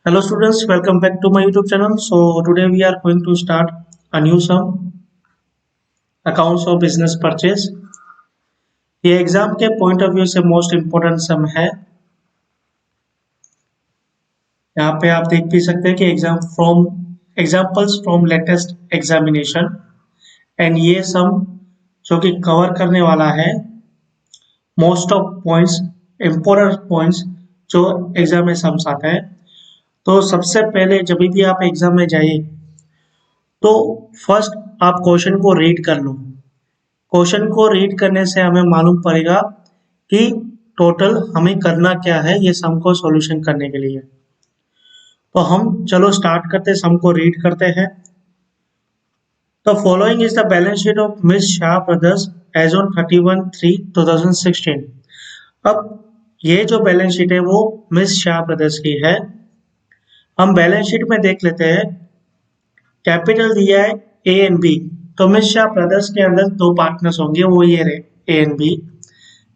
Hello students, welcome back to my YouTube channel. So today we are going to start a new sum, accounts of business purchase. ये exam के point of view से most important सम है। यहाँ पे आप देख भी सकते हैं कि examples from latest examination and ये सम जो कि कवर करने वाला है most of points, important points जो एग्जाम में सम्स आते हैं। तो सबसे पहले जब भी आप एग्जाम में जाइए तो फर्स्ट आप क्वेश्चन को रीड कर लो। क्वेश्चन को रीड करने से हमें मालूम पड़ेगा कि टोटल हमें करना क्या है ये सम को सॉल्यूशन करने के लिए। तो हम चलो स्टार्ट करते हैं, सम को रीड करते हैं। तो following is the balance sheet of Miss Shah brothers as on 31/3/2016। अब ये जो बैलेंस शीट है वो मिस शाह ब्रदर्स की है। हम बैलेंस शीट में देख लेते हैं, कैपिटल दिया है ए एंड बी। तो मिस शाह ब्रदर्स के अंदर दो पार्टनर्स होंगे, वो ये रहे ए एंड बी,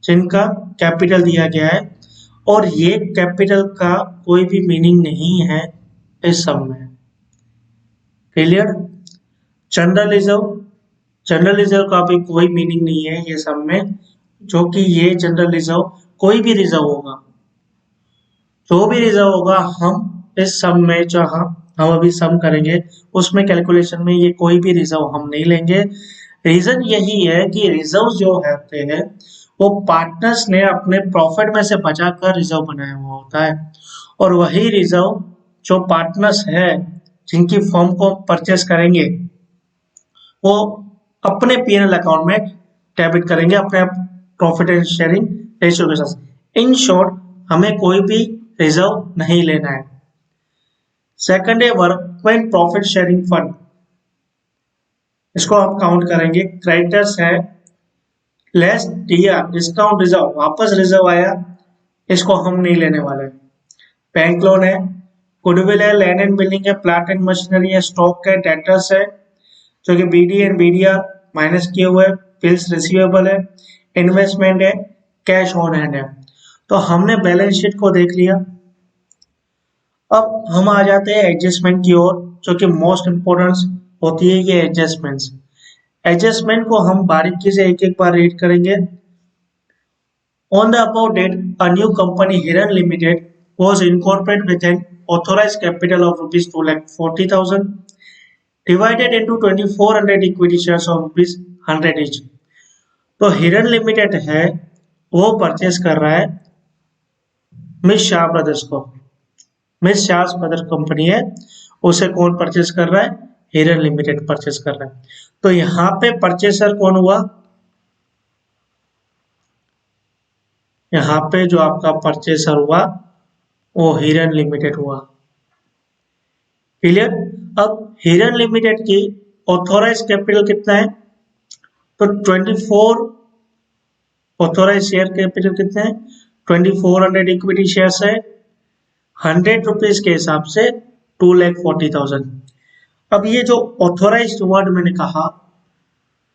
जिनका कैपिटल दिया गया है और ये कैपिटल का कोई भी मीनिंग नहीं है इस सम में। क्लियर? जनरल रिजर्व का भी कोई मीनिंग नहीं है ये सम में, जो कि ये जनरल रिजर्व कोई भी रिजर्व होगा, जो भी रिजर्व होगा हम इस सम में जो हम अभी सम करेंगे उसमें कैलकुलेशन में ये कोई भी रिजर्व हम नहीं लेंगे। रीजन यही है कि रिजर्व जो होते हैं वो पार्टनर्स ने अपने प्रॉफिट में से बचाकर रिजर्व बनाया हुआ होता है, और वही रिजर्व जो पार्टनर्स है जिनकी फर्म को परचेस करेंगे वो अपने पीएनएल अकाउंट में डेबिट करेंगे अपने प्रॉफिट एंड शेयरिंग रेशियो के साथ। इन शॉर्ट हमें कोई भी रिजर्व नहीं लेना है। सेकंड है वर्कमैन प्रॉफिट शेयरिंग फंड, इसको आप काउंट करेंगे। क्रेडिटर्स है लेस दिया डिस्काउंट रिजर्व, वापस रिजर्व आया, इसको हम नहीं लेने वाले। बैंक लोन है, गुडविल है, लैंड एंड बिल्डिंग है, प्लांट एंड मशीनरी है, स्टॉक है, डेटर्स है जो कि बीडी एंड बीडीआर माइनस किए हुए, बिल्स रिसीवेबल है, इन्वेस्टमेंट है, कैश ऑन हैंड है। तो हमने बैलेंस शीट को देख लिया। अब हम आ जाते हैं एडजस्टमेंट की ओर, जो कि मोस्ट इंपोर्टेंट होती है ये एडजस्टमेंट्स। एडजस्टमेंट को हम बारीकी से एक एक बार रीड करेंगे। On the above date a new company Hiran limited was incorporated with an authorized capital of rupees 2,40,000 divided into 2,400 equity shares of rupees 100 each। तो हिरन लिमिटेड है वो परचेस कर रहा है मिस शाह ब्रदर्स को। मिस शाह ब्रदर कंपनी है, उसे कौन परचेस कर रहा है? हिरन लिमिटेड परचेस कर रहा है। तो यहाँ पे परचेसर कौन हुआ? यहाँ पे जो आपका परचेसर हुआ वो हिरन लिमिटेड हुआ। क्लियर? अब हिरन लिमिटेड की ऑथोराइज कैपिटल कितना है? तो 24 ऑथोराइज शेयर कैपिटल कितने हैं? 2400 इक्विटी शेयर्स है, 100 रुपीज के हिसाब से 2,40,000। अब ये जो ऑथोराइज वर्ड मैंने कहा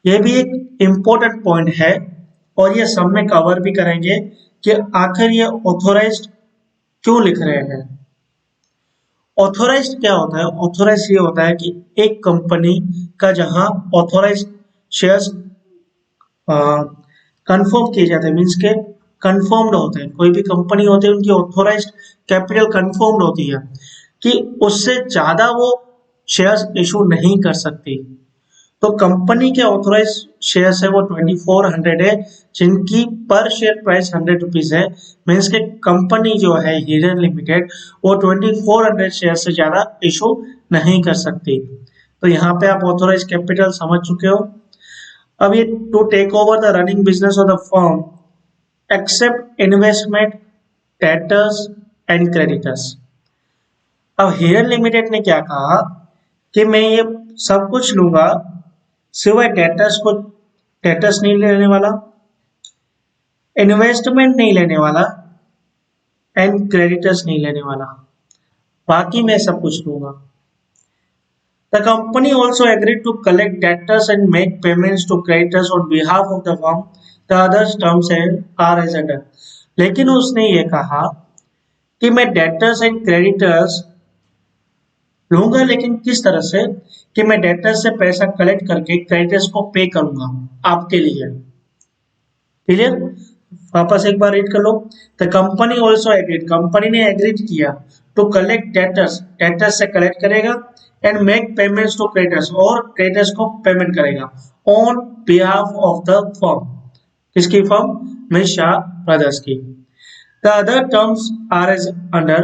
ये भी एक इम्पोर्टेंट पॉइंट है और ये सब में कवर भी करेंगे कि आखिर ये ऑथोराइज क्यों लिख रहे हैं। ऑथोराइज्ड क्या होता है? ऑथोराइज ये होता है कि एक कंपनी का जहां ऑथोराइज शेयर्स कंफर्म किए जाते हैं, मींस के कंफर्म्ड होते हैं। कोई भी कंपनी होती है उनकी ऑथोराइज्ड कैपिटल कंफर्म्ड होती है कि उससे ज्यादा वो शेयर्स इशू नहीं कर सकती। तो कंपनी के ऑथोराइज शेयर्स है वो 2400 है, जिनकी पर शेयर प्राइस 100 रुपीज है। मीन्स के कंपनी जो है हिरन लिमिटेड वो 2400 शेयर से ज्यादा इशू नहीं कर सकती। तो यहाँ पे आप ऑथोराइज कैपिटल समझ चुके हो। अब ये to take over the running business of the firm except investment, debtors and creditors. अब हिरन लिमिटेड ने क्या कहा कि मैं ये सब कुछ लूंगा सिवाय डेटर्स नहीं लेने वाला, इन्वेस्टमेंट नहीं लेने वाला एंड क्रेडिटर्स नहीं लेने वाला, बाकी मैं सब कुछ लूंगा। The company also agreed to collect debtors and make payments to creditors on behalf of the firm. The other terms are as under। लेकिन उसने ये कहा कि मैं डेटर्स एंड क्रेडिटर्स लूंगा, लेकिन किस तरह से कि मैं डेटर से पैसा कलेक्ट करके क्रेडिटर्स को पे करूंगा आपके लिए। क्लियर? वापस एक बार रीड कर लो। The company also agreed, company ने एग्रीड किया टू कलेक्ट डेटर्स, डेटर्स से कलेक्ट करेगा and make payments to creditors, और क्रेडिटर्स को पेमेंट करेगा on behalf of the firm. किसकी फर्म? में शाह ब्रदर्स की। The other terms are as under.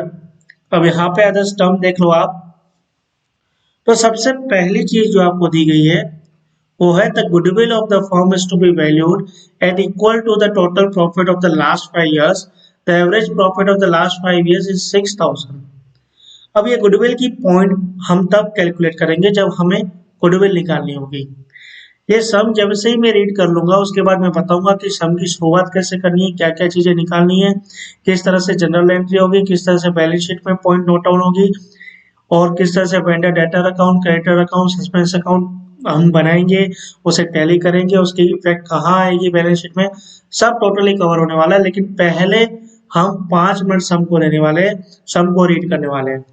अब यहाँ पे अदर्स टर्म देख लो आप। तो सबसे पहली चीज जो आपको दी गई है वो है the goodwill of the firm is to be valued at equal to the total profit of the last 5 years। The average profit of the last 5 years is 6,000। अब ये गुडविल की पॉइंट हम तब कैलकुलेट करेंगे जब हमें गुडविल निकालनी होगी। ये सम जब से ही मैं रीड कर लूंगा उसके बाद मैं बताऊंगा कि सम की शुरुआत कैसे करनी है, क्या क्या चीजें निकालनी है, किस तरह से जनरल एंट्री होगी, किस तरह से बैलेंस शीट में पॉइंट नोट डाउन होगी, और किस तरह से vendor debtor account, creditor account, suspense account हम बनाएंगे, उसे टैली करेंगे, उसकी इफेक्ट कहाँ आएगी बैलेंस शीट में, सब टोटली कवर होने वाला है। लेकिन पहले हम 5 मिनट सम को लेने वाले हैं, सम को रीड करने वाले हैं।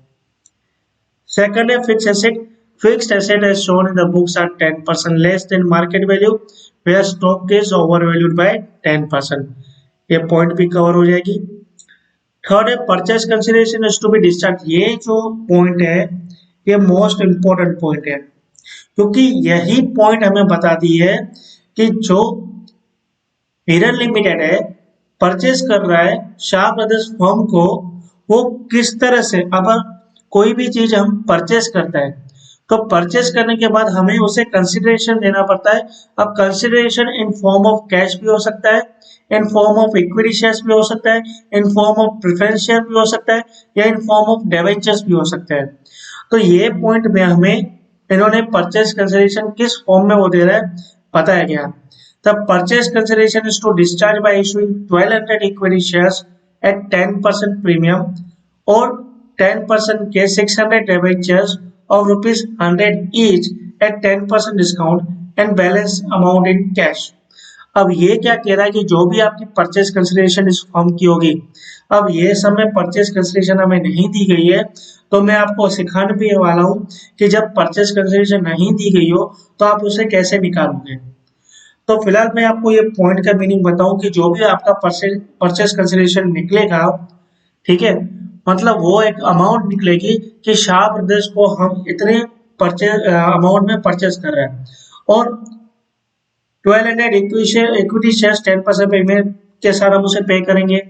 सेकंड है fix asset. Fixed asset as shown in the books are 10% less than market value, where stock is overvalued by 10%. ये पॉइंट भी कवर हो जाएगी। थर्ड है purchase consideration is to be discharge. ये जो पॉइंट है ये मोस्ट इंपॉर्टेंट पॉइंट है, क्योंकि यही पॉइंट हमें बताती है कि जो हिरन लिमिटेड है परचेस कर रहा है शाह ब्रदर्स फर्म को, वो किस तरह से, अब कोई भी चीज हम परचेस करते हैं तो परचेस करने के बाद हमें उसे कंसिडरेशन देना पड़ता है। अब consideration in form of cash भी हो सकता है, in form of equity shares भी हो सकता है, in form of preference share भी हो सकता है, या इन फॉर्म ऑफ डिबेंचर्स भी हो सकता है। तो ये पॉइंट में हमें इन्होंने परचेस कंसिडरेशन किस फॉर्म में वो दे रहा है बताया गया। The purchase consideration is to discharge by issuing 1200 equity shares at 10% premium और 10% के 600 debentures of rupees 100 each at 10% discount and balance amount in cash। अब ये क्या कह रहा है कि जो भी आपकी परचेस कंसिडरेशन इस फर्म की होगी, अब ये समय परचेस कंसिडरेशन हमें नहीं दी गई है, तो मैं आपको सिखाने भी वाला हूँ कि जब परचेस कंसिडरेशन नहीं दी गई हो तो आप उसे कैसे निकालोगे। तो फिलहाल मैं आपको ये पॉइंट का मीनिंग बताऊं कि जो भी आपका परचेस कंसिडरेशन निकलेगा, ठीक है, मतलब वो एक अमाउंट निकलेगी कि शाह ब्रदर्स को हम इतने परचेज अमाउंट में परचेस कर रहे हैं, और 1200 इक्विटी शेयर्स 10% पेमेंट के साथ हम उसे पे करेंगे,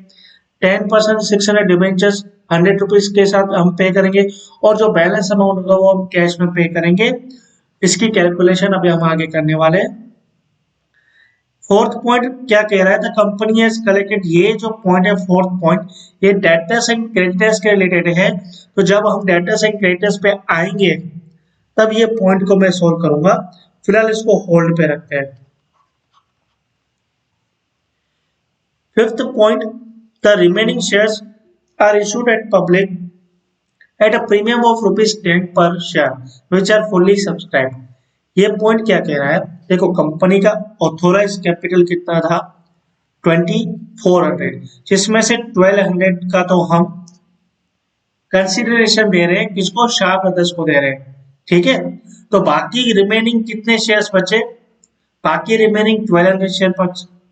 10% 600 डिबेंचर्स 100 रुपीज के साथ हम पे करेंगे, और जो बैलेंस अमाउंट होगा वो हम कैश में पे करेंगे। इसकी कैलकुलेशन अभी हम आगे करने वाले हैं। फोर्थ पॉइंट क्या कह रहा है, द कंपनी हैज कलेक्टेड। ये जो पॉइंट है फोर्थ पॉइंट, ये डेटर्स एंड क्रेडिटर्स के रिलेटेड है। तो जब हम डेटर्स एंड क्रेडिटर्स पे आएंगे तब ये पॉइंट को मैं सोल्व करूंगा, फिलहाल इसको होल्ड पे रखते हैं। Fifth point, the remaining shares are issued at public at a premium of ₹10 per share which are fully subscribed. ये पॉइंट क्या कह रहा है, देखो कंपनी का ऑथोराइज कैपिटल कितना था 2400, जिसमें से 1200 का तो हम कंसिडरेशन दे रहे हैं, किसको, शाह ब्रदर्स को दे रहे हैं, ठीक है। तो बाकी रिमेनिंग कितने शेयर्स बचे, बाकी रिमेनिंग 1200 शेयर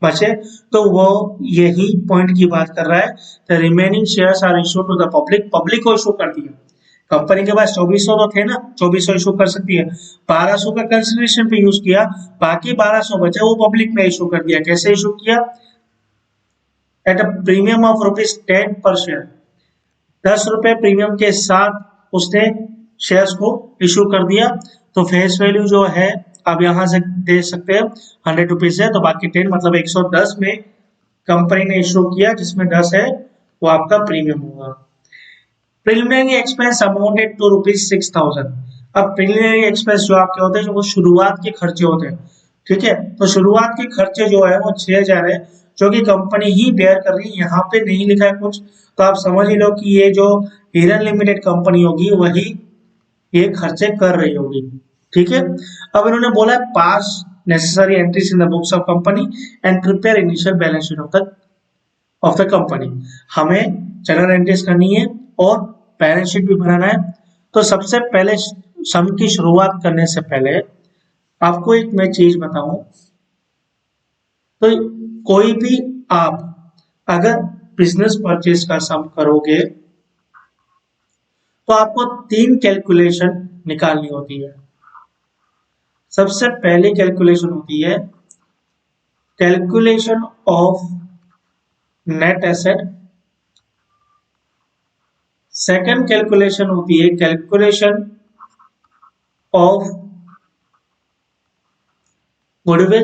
बचे, तो वो यही पॉइंट की बात कर रहा है। The remaining shares are issue to the public, public को इशू कर दिया। कंपनी के पास 2400 तो थे ना, 2400 इशू कर सकती है, 1200 का कंसिडरेशन पे यूज किया, बाकी 1200 बचा वो पब्लिक में इशू कर दिया। कैसे इशू किया, eight a premium of ₹10 per share, 10 रुपए प्रीमियम के साथ उसने शेयर्स को इशू कर दिया। तो फेस वैल्यू जो है अब यहां से दे सकते हैं 100 रुपीज है, तो बाकी 10 मतलब 110 में कंपनी ने इशू किया, जिसमें 10 है वो आपका प्रीमियम होगा। Preliminary expense amounted to ₹6,000। अब प्रिलिमिनरी एक्सपेंस जो आपके होते हैं, जो वो शुरुआत के खर्चे होते हैं, ठीक है, तो शुरुआत के खर्चे जो है वो 6,000 है, जो कि कंपनी ही बेयर कर रही है। यहाँ पे नहीं लिखा है कुछ, तो आप समझ ही लो कि ये जो हिरन लिमिटेड कंपनी होगी वही ये खर्चे कर रही होगी, ठीक है। अब इन्होंने बोला है पास necessary entries in the books of company and prepare initial balance sheet of the company. हमें जनरल एंट्रीज करनी है और बैलेंस शीट भी बनाना है, तो सबसे पहले सम की शुरुआत करने से पहले आपको एक मैं चीज बताऊं, तो कोई भी आप अगर बिजनेस परचेज का सम करोगे तो आपको 3 कैलकुलेशन निकालनी होती है। सबसे पहली कैलकुलेशन होती है calculation of net asset, second calculation होती है calculation of goodwill,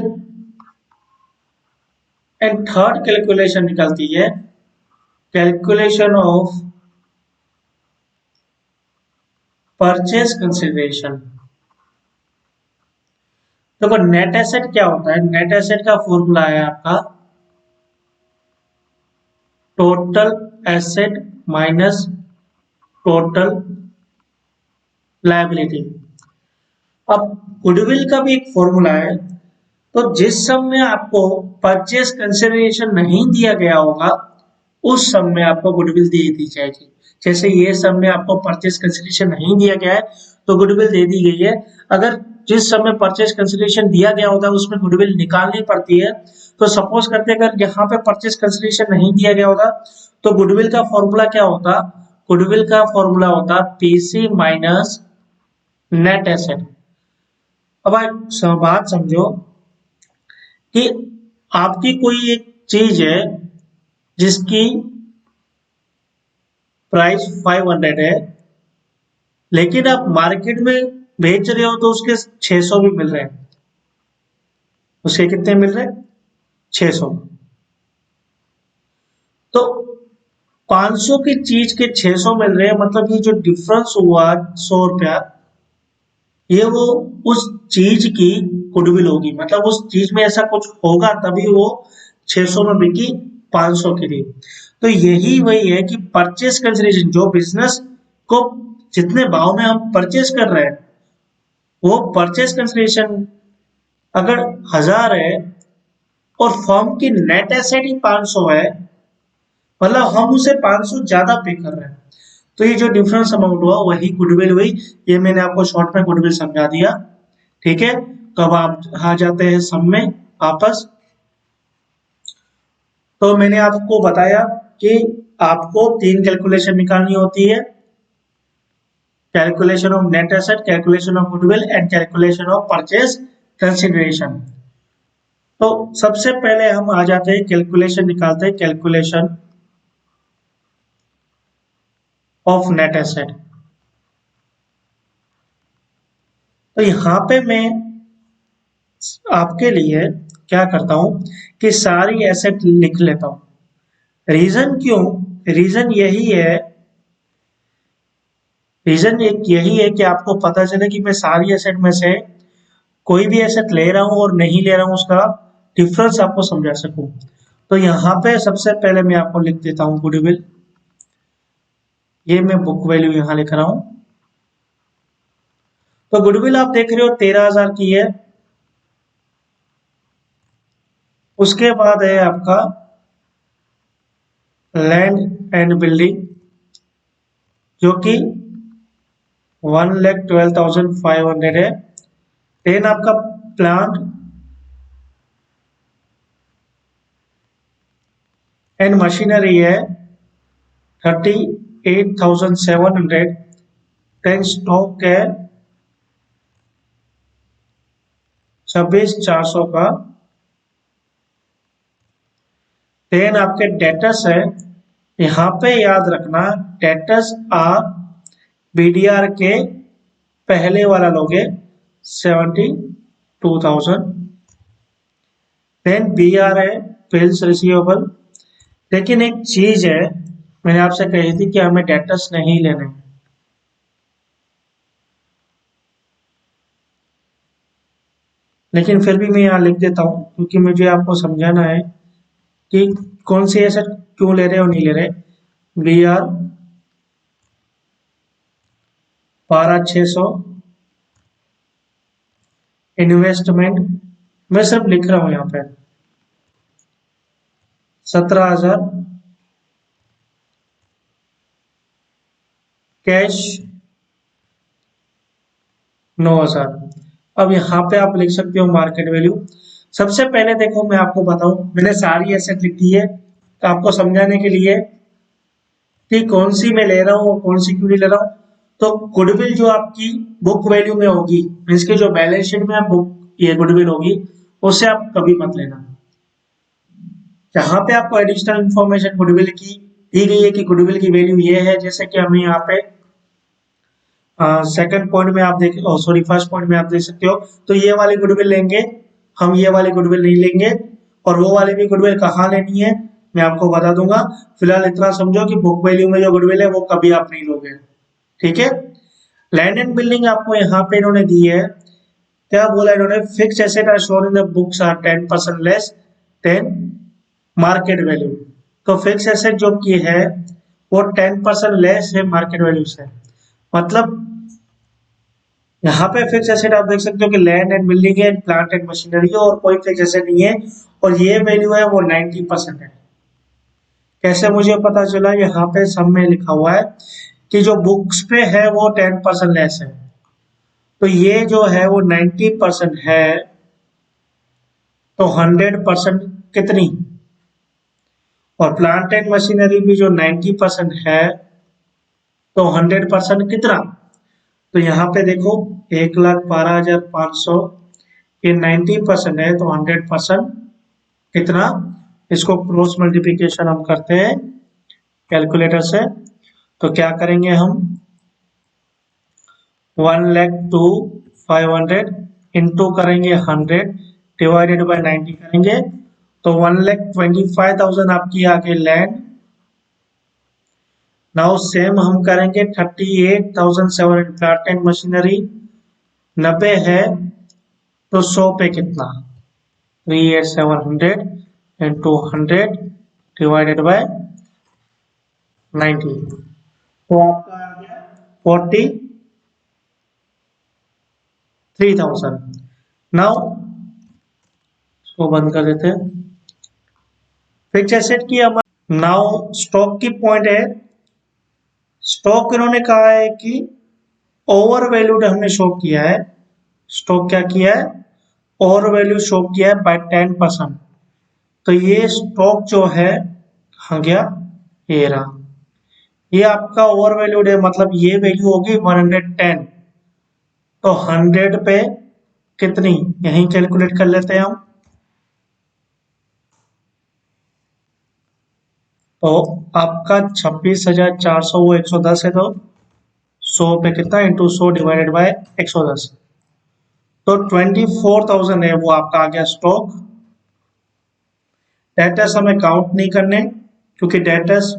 and third calculation निकलती है कैलकुलेशन ऑफ परचेज कंसिडरेशन। देखो नेट एसेट क्या होता है, नेट एसेट का फॉर्मूला है आपका total asset minus total liability. अब गुडविल का भी एक फॉर्मूला है, तो जिस सम में आपको परचेज कंसिडरेशन नहीं दिया गया होगा उस सम में आपको गुडविल दे दी जाएगी। जैसे ये सम में आपको परचेज कंसिडरेशन नहीं दिया गया है तो गुडविल दे दी गई है। अगर जिस सम में परचेज कंसिडरेशन दिया गया होता है उसमें गुडविल निकालनी पड़ती है। तो सपोज करते हैं अगर यहाँ पे परचेज कंसिडरेशन नहीं दिया गया होता तो गुडविल का फॉर्मूला क्या होता, गुडविल का फॉर्मूला होता पीसी माइनस नेट एसेट। अब आप बात समझो कि आपकी कोई एक चीज है जिसकी प्राइस 500 है, लेकिन आप मार्केट में बेच रहे हो तो उसके 600 भी मिल रहे हैं। उसके कितने मिल रहे हैं? 600। तो 500 की चीज के 600 मिल रहे हैं, मतलब ये जो डिफरेंस हुआ 100 रुपया, ये वो उस चीज की गुडविल होगी। मतलब उस चीज में ऐसा कुछ होगा तभी वो 600 में बिकी 500 की थी। तो यही वही है कि परचेस कंसिडरेशन, जो बिजनेस को जितने भाव में हम परचेस कर रहे हैं वो परचेस कंसिडरेशन अगर 1000 है और फर्म की नेट एसेट ही 500 है, मतलब हम उसे 500 ज्यादा पे कर रहे हैं, तो ये जो डिफरेंस अमाउंट हुआ वही गुडविल हुई। ये मैंने आपको शॉर्ट में गुडविल समझा दिया, ठीक है। तो अब आप आ जाते हैं सम में वापस। तो मैंने आपको बताया कि आपको 3 कैलकुलेशन निकालनी होती है, calculation of net asset, calculation of goodwill and calculation of purchase consideration. तो सबसे पहले हम आ जाते हैं कैलकुलेशन निकालते हैं, कैलकुलेशन ऑफ नेट एसेट। तो यहां पे मैं आपके लिए क्या करता हूं कि सारी एसेट लिख लेता हूं। रीजन क्यों, रीजन यही है, रीजन एक यही है कि आपको पता चले कि मैं सारी एसेट में से कोई भी एसेट ले रहा हूं और नहीं ले रहा हूं उसका डिफरेंस आपको समझा सकूं। तो यहाँ पे सबसे पहले मैं आपको लिख देता हूं गुडविल। ये मैं बुक वैल्यू यहाँ लिख रहा हूं। तो गुडविल आप देख रहे हो 13,000 की है। उसके बाद है आपका लैंड एंड बिल्डिंग जो कि 1,12,500 है। देन आपका प्लांट एंड मशीनरी है 38,700। देन स्टॉक है 26,400 का। देन आपके डेटर्स है, यहाँ पे याद रखना डेटर्स आर बीडीआर के पहले वाला लोगे 72,000। देन बी आर है बिल्स रिसीवेबल। लेकिन एक चीज है, मैंने आपसे कही थी कि हमें डेटर्स नहीं लेने, लेकिन फिर भी मैं यहाँ लिख देता हूँ क्योंकि मुझे आपको समझाना है कि कौन सी एसेट क्यों ले रहे हो नहीं ले रहे। बी आर 12,600 इन्वेस्टमेंट, मैं सिर्फ लिख रहा हूँ यहाँ पे 17,000 कैश 9,000। अब यहाँ पे आप लिख सकते हो मार्केट वैल्यू। सबसे पहले देखो मैं आपको बताऊं, मैंने सारी एसेट लिख दी है तो आपको समझाने के लिए कि कौन सी मैं ले रहा हूँ और कौन सी क्यों नहीं ले रहा हूँ। तो गुडविल जो आपकी बुक वैल्यू में होगी, इसके जो बैलेंस शीट में बुक ये गुडविल होगी, उससे आप कभी मत लेना। जहाँ पे आपको एडिशनल इंफॉर्मेशन गुडविल की दी गई है कि गुडविल की वैल्यू ये है, जैसे कि हमें यहाँ पे सेकंड पॉइंट में आप देख, सॉरी फर्स्ट पॉइंट में आप देख सकते हो, तो ये वाली गुडविल लेंगे हम, ये वाली गुडविल नहीं लेंगे। और वो वाली भी गुडविल कहाँ लेनी है मैं आपको बता दूंगा। फिलहाल इतना समझो कि बुक वैल्यू में जो गुडविल है वो कभी आप नहीं लोगे, ठीक है। लैंड एंड बिल्डिंग आपको यहाँ पे इन्होंने दी है, क्या बोला इन्होंने, fix asset are shown in the books are 10% less than market value. तो फिक्स एसेट जो की है वो 10% लेस है मार्केट वैल्यू से। मतलब यहाँ पे फिक्स एसेट आप देख सकते हो कि लैंड एंड बिल्डिंग है, प्लांट एंड मशीनरी है, और कोई फिक्स एसेट नहीं है। और ये वैल्यू है वो 90% है। कैसे मुझे पता चला, यहाँ पे सब में लिखा हुआ है कि जो बुक्स पे है वो 10% लेस है, तो ये जो है वो 90% है, तो 100% कितनी। और प्लांट एंड मशीनरी भी जो 90% है, तो 100% कितना। तो यहाँ पे देखो 1,12,500, ये 90% है, तो 100% कितना। इसको क्रॉस मल्टीप्लिकेशन हम करते हैं कैलकुलेटर से, तो क्या करेंगे हम, 1,02,500 इंटू करेंगे 100 डिवाइडेड बाय 90 करेंगे, तो 1,25,000 आपकी आ गई लैंड। नाउ सेम हम करेंगे 38,700 प्लांट एंड मशीनरी, 90 है तो 100 पे कितना, 38,700 इंटू 100 डिवाइडेड बाय 90, तो आपका आ गया 43,000। नाउ इसको बंद कर देते हैं। फिक्स एसेट की हमारे नाउ स्टॉक की पॉइंट है। स्टॉक इन्होंने कहा है कि ओवर वैल्यूड हमने शो किया है। स्टॉक क्या किया है, ओवर वैल्यू शो किया है बाय 10%। तो ये स्टॉक जो है कहाँ गया, ये रहा, ये आपका ओवर वैल्यूड है, मतलब ये वैल्यू होगी 110। तो 100 पे कितनी, यहीं कैलकुलेट कर लेते हैं हम। तो आपका 26,400 वो 110 है, तो 100 पे कितना इंटू 100 डिवाइडेड बाय 110, तो 24,000 है वो आपका आ गया स्टॉक। डेटर्स हमें काउंट नहीं करने, क्योंकि डेटर्स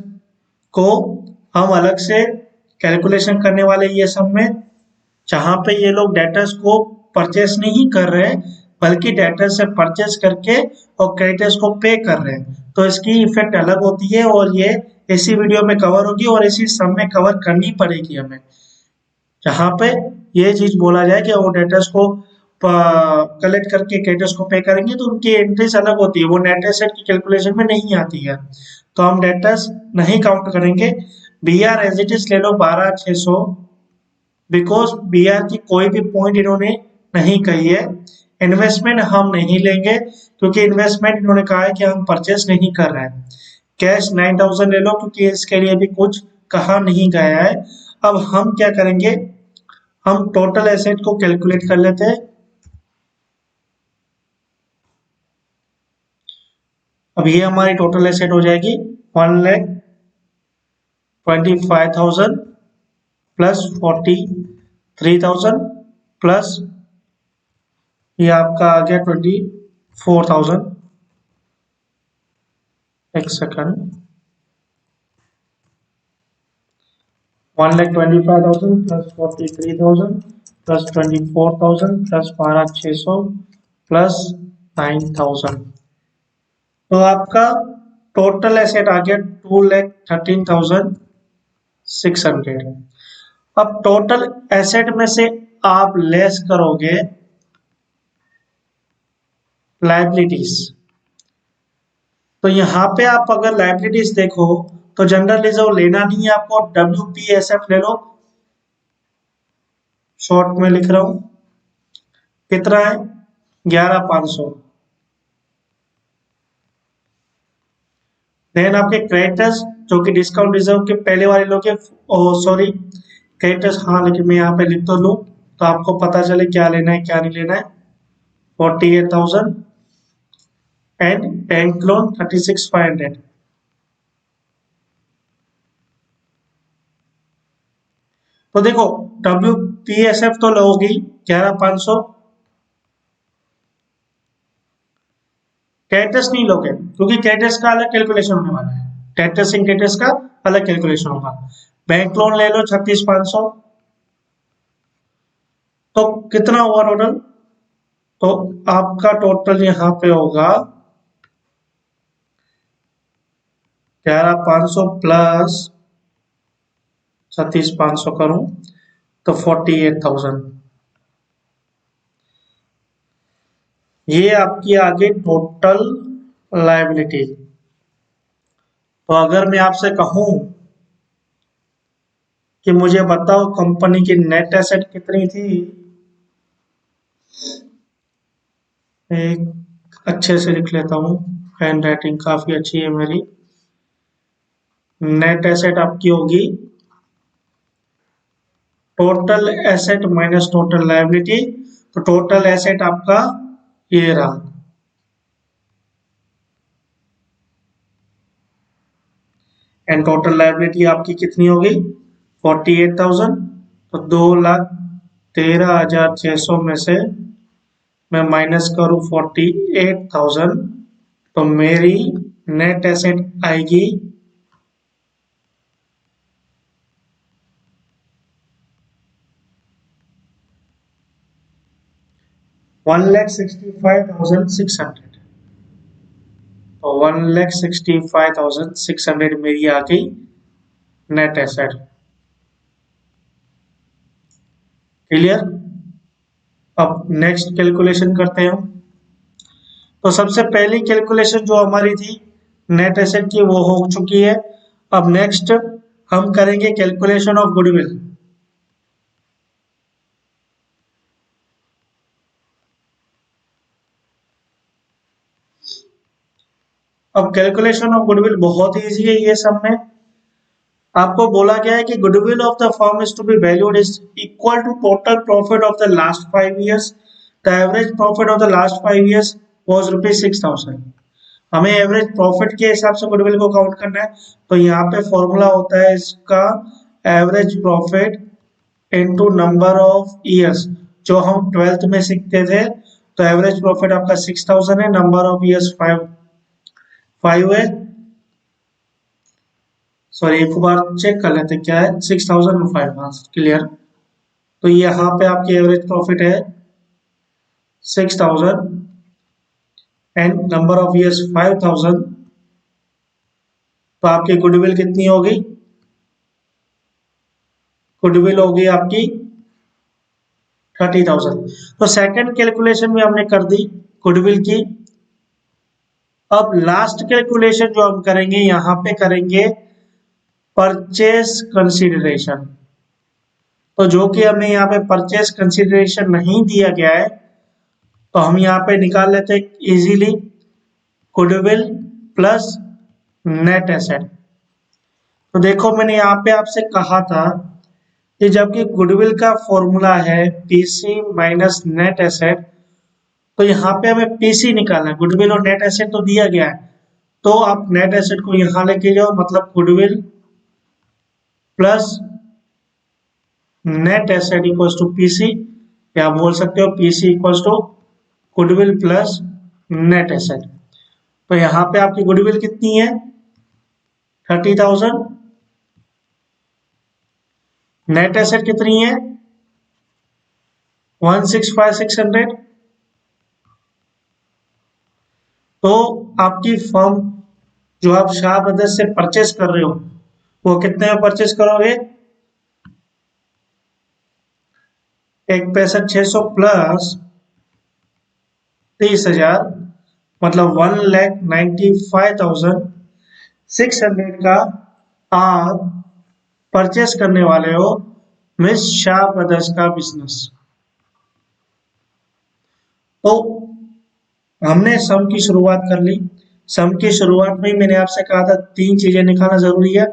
को हम अलग से कैलकुलेशन करने वाले ये सब में, जहां पे ये लोग डेटर्स को परचेस नहीं कर रहे बल्कि डेटर्स से परचेस करके और क्रेडिटर्स को पे कर रहे हैं, तो इसकी इफेक्ट अलग होती है और ये इसी वीडियो में कवर होगी और इसी सब में कवर करनी पड़ेगी हमें। जहां पे ये चीज बोला जाए कि वो डेटर्स को कलेक्ट करके क्रेडिटर्स को पे करेंगे, तो उनकी एंट्रीज अलग होती है, वो नेट एसेट की कैलकुलेशन में नहीं आती है, तो हम डेटर्स नहीं काउंट करेंगे। B R as it is ले लो 12,600, बिकॉज बी आर की कोई भी पॉइंट इन्होंने नहीं कही है। इन्वेस्टमेंट हम नहीं लेंगे, क्योंकि इन्वेस्टमेंट इन्होंने कहा है कि हम परचेस नहीं कर रहे हैं। कैश 9,000 ले लो, क्योंकि इसके लिए भी कुछ कहा नहीं गया है। अब हम क्या करेंगे, हम टोटल एसेट को कैलकुलेट कर लेते हैं। अब ये हमारी टोटल एसेट हो जाएगी 1,25,000 प्लस 43,000 प्लस ये आपका आ गया 24,000। एक second, 1,25,000 plus 43,000 plus 24,000 plus 12,600 plus 9,000, तो आपका टोटल एसेट आ गया 2,13,600। अब टोटल एसेट में से आप लेस करोगे लाइबिलिटीज, तो यहाँ पे आप अगर लाइबिलिटीज देखो तो जनरल रिजर्व लेना नहीं है आपको, WPSF ले लो, शॉर्ट में लिख रहा हूं कितना है 11,500। देन आपके क्रेडिटर्स जो कि डिस्काउंट रिजर्व के पहले वाले लोग के, सॉरी क्रेडिटर्स, हाँ लेकिन मैं यहाँ पे लिख तो लूँ तो आपको पता चले क्या लेना है क्या नहीं लेना है। 48,000 एंड बैंक लोन 36,500। तो देखो WPSF तो लोगी 11,500, क्रेडिटर्स नहीं लोगे क्योंकि क्रेडिटर्स का अलग कैलकुलेशन होने वाला है, क्रेडिटर्स इन क्रेडिटर्स का अलग कैलकुलेशन होगा। बैंक लोन ले लो 36,500। तो कितना हुआ टोटल? तो आपका टोटल यहाँ पे होगा 11,500 प्लस 36,500 करूं तो 48,000। ये आपकी आगे टोटल लायबिलिटी। तो अगर मैं आपसे कहूं कि मुझे बताओ कंपनी की नेट एसेट कितनी थी, एक अच्छे से लिख लेता हूँ, हैंड राइटिंग काफी अच्छी है मेरी। नेट एसेट आपकी होगी total asset minus total liability. तो टोटल एसेट आपका ये रहा, एंड टोटल लायबिलिटी आपकी कितनी होगी 48,000। तो 2,13,600 में से मैं माइनस करूं 48,000 तो मेरी नेट एसेट आएगी 1,65,600। तो 1,65,600 मेरी आ गई नेट एसेट। क्लियर? अब नेक्स्ट कैलकुलेशन करते हैं। तो सबसे पहली कैलकुलेशन जो हमारी थी नेट एसेट की वो हो चुकी है। अब नेक्स्ट हम करेंगे कैलकुलेशन ऑफ गुडविल। अब कैलकुलेशन ऑफ गुडविल बहुत इजी है। ये सब में आपको बोला गया है कि goodwill of the firm is to be valued is equal to total profit of the last 5 years। The average profit of the last 5 years was ₹6,000। हमें एवरेज प्रॉफिट के हिसाब से गुडविल को काउंट करना है। तो यहाँ पे फॉर्मूला होता है इसका average profit into number of years, जो हम 12th में सीखते थे। तो एवरेज प्रॉफिट आपका 6,000 है, नंबर ऑफ ईयर्स 5 है। सॉरी एक बार चेक कर लेते क्या है, 6,005। क्लियर? तो यहाँ पे आपकी एवरेज प्रॉफिट है 6,000 एंड नंबर ऑफ ईयर्स 5,000। तो आपकी गुडविल कितनी होगी? गुडविल होगी आपकी 30,000। तो सेकंड कैलकुलेशन में हमने कर दी गुडविल की। अब लास्ट कैलकुलेशन जो हम करेंगे यहाँ पे करेंगे परचेस कंसीडरेशन। तो जो कि हमें यहाँ पे परचेस कंसीडरेशन नहीं दिया गया है तो हम यहाँ पे निकाल लेते हैं easily goodwill plus net asset. तो देखो मैंने यहाँ पे आपसे कहा था कि जबकि गुडविल का फॉर्मूला है पीसी माइनस नेट एसेट, तो यहाँ पे हमें पीसी निकालना है। गुडविल और नेट एसेट तो दिया गया है, तो आप नेट एसेट को यहाँ लेके जाओ, मतलब goodwill plus net asset equals to PC, या बोल सकते हो PC equals to goodwill plus net asset. तो यहाँ पे आपकी गुडविल कितनी है 30,000, नेट एसेट कितनी है 1,65,600। तो आपकी फर्म जो आप शाह ब्रदर्स से परचेस कर रहे हो वो कितने में परचेस करोगे, 1,65,600 प्लस 30,000 मतलब 1,95,600 का आप परचेस करने वाले हो मिस शाह ब्रदर्स का बिजनेस। तो हमने सम की शुरुआत कर ली। सम की शुरुआत में ही मैंने आपसे कहा था 3 चीजें निकालना जरूरी है,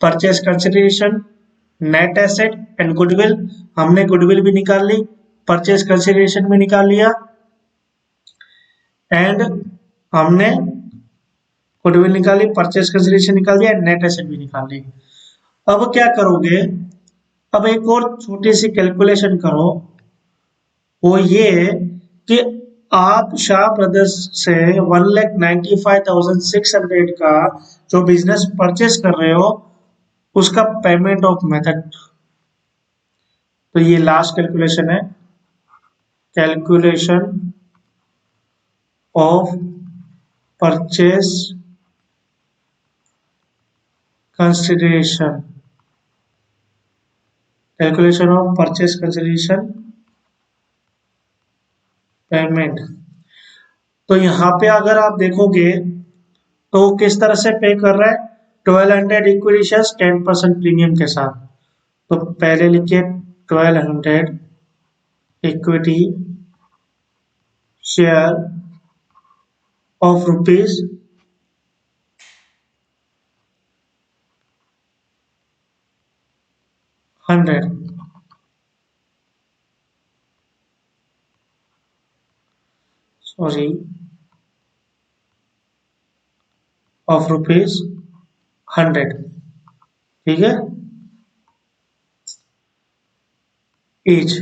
purchase consideration, net asset and goodwill. हमने गुडविल भी निकाल ली, परचेज कंसिडरेशन भी निकाल लिया एंड हमने गुडविल निकाली, परचेज कंसिडरेशन निकाल दिया, नेट एसेट भी निकाल ली। अब क्या करोगे, अब एक और छोटी सी कैलकुलेशन करो, वो ये कि आप शाह ब्रदर्स से 1,95,600 का जो बिजनेस परचेस कर रहे हो उसका पेमेंट ऑफ मेथड। तो ये लास्ट कैलकुलेशन है, calculation of purchase consideration, calculation of purchase consideration payment. तो यहाँ पे अगर आप देखोगे तो किस तरह से पे कर रहा है, 1200 इक्विटी शेयर्स 10% प्रीमियम के साथ। तो पहले लिखिए 1200 equity share of rupees 100, sorry, of rupees 100, ठीक है, ईच।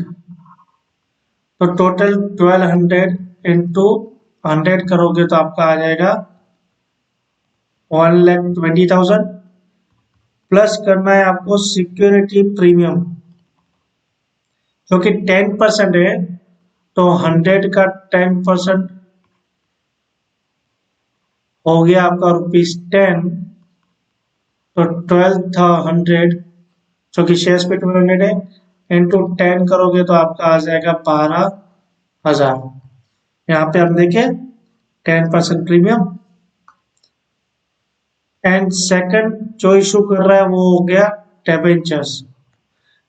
तो टोटल 1200 इंटू 100 करोगे तो आपका आ जाएगा 1,20,000। प्लस करना है आपको सिक्योरिटी प्रीमियम जो कि 10% है, तो 100 का 10% हो गया आपका ₹10। तो 12,100 जो कि शेयर्स पे 1200 है इंटू 10 करोगे तो आपका आ जाएगा 12,000। यहाँ पे हम देखें 10% प्रीमियम। एंड सेकंड जो इशू कर रहा है वो हो गया डिबेंचर्स।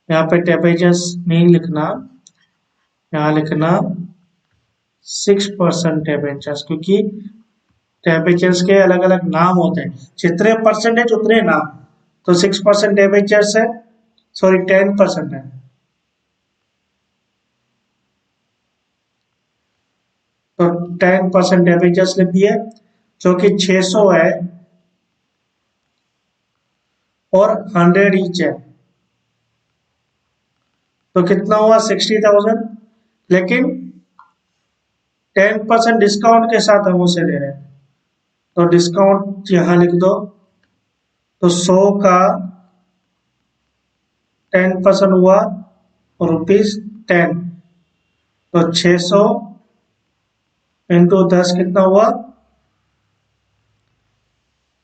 यहाँ पे डिबेंचर्स नहीं लिखना, यहाँ लिखना 6% डिबेंचर्स, क्योंकि डिबेंचर्स के अलग अलग नाम होते हैं, जितने परसेंटेज उतने नाम। तो 6% डिबेंचर्स है, सॉरी 10% है, तो 10% डिबेंचर्स लिख दिए जो कि 600 है और 100 ईच है। तो कितना हुआ 60,000, लेकिन 10% डिस्काउंट के साथ हम उसे दे रहे हैं, तो डिस्काउंट यहां लिख दो। तो 100 का 10% हुआ ₹10। तो 600 इंटू 10 कितना हुआ,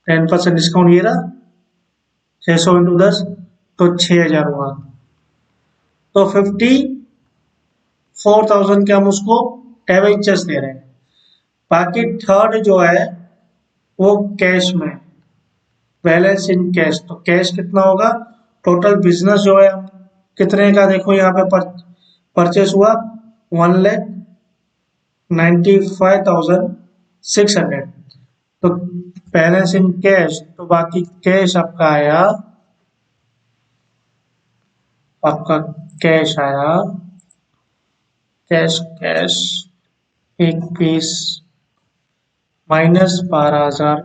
10% डिस्काउंट ये रहा, 600 इंटू 10 तो 6,000 हुआ। तो 54,000 के हम उसको डिबेंचर्स दे रहे हैं। बाकी थर्ड जो है वो कैश में, बैलेंस इन कैश। तो कैश कितना होगा, टोटल बिजनेस जो है कितने का, देखो यहाँ पे परचेस हुआ 1,95,600। तो बैलेंस इन कैश, तो बाकी कैश आपका आया, आपका कैश आया, कैश कैश एक पीस -12,000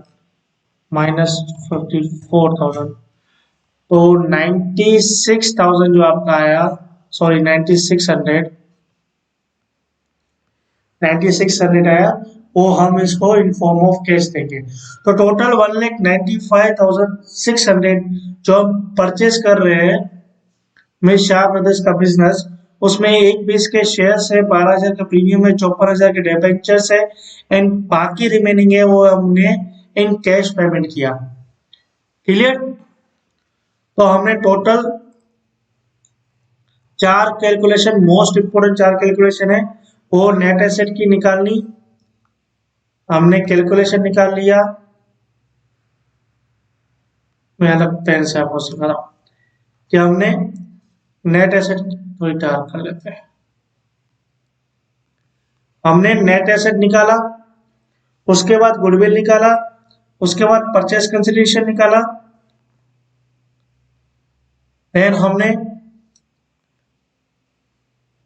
-54,000, तो 96,000 जो आपका आया, सॉरी 9600 आया, वो हम इसको इन फॉर्म ऑफ कैश देंगे। तो टोटल 1,95,600 जो हम परचेज कर रहे हैं में शाह ब्रदर्स का बिजनेस, उसमें एक बीस के शेयर्स है, 12,000 का प्रीमियम है, 54,000 के डिबेंचर्स है एंड बाकी रिमेनिंग है वो हमने इन कैश पेमेंट किया। क्लियर। तो हमने total 4 calculation, most important 4 calculation है, वो नेट एसेट की निकालनी, हमने कैलकुलेशन निकाल लिया। मैं अलग पेन से आपको सिखा रहा हूं कि हमने नेट एसेट थोड़ी डाल कर लेते हैं। हमने नेट एसेट निकाला, उसके बाद गुडविल निकाला, उसके बाद परचेस कंसिडरेशन निकाला, देन हमने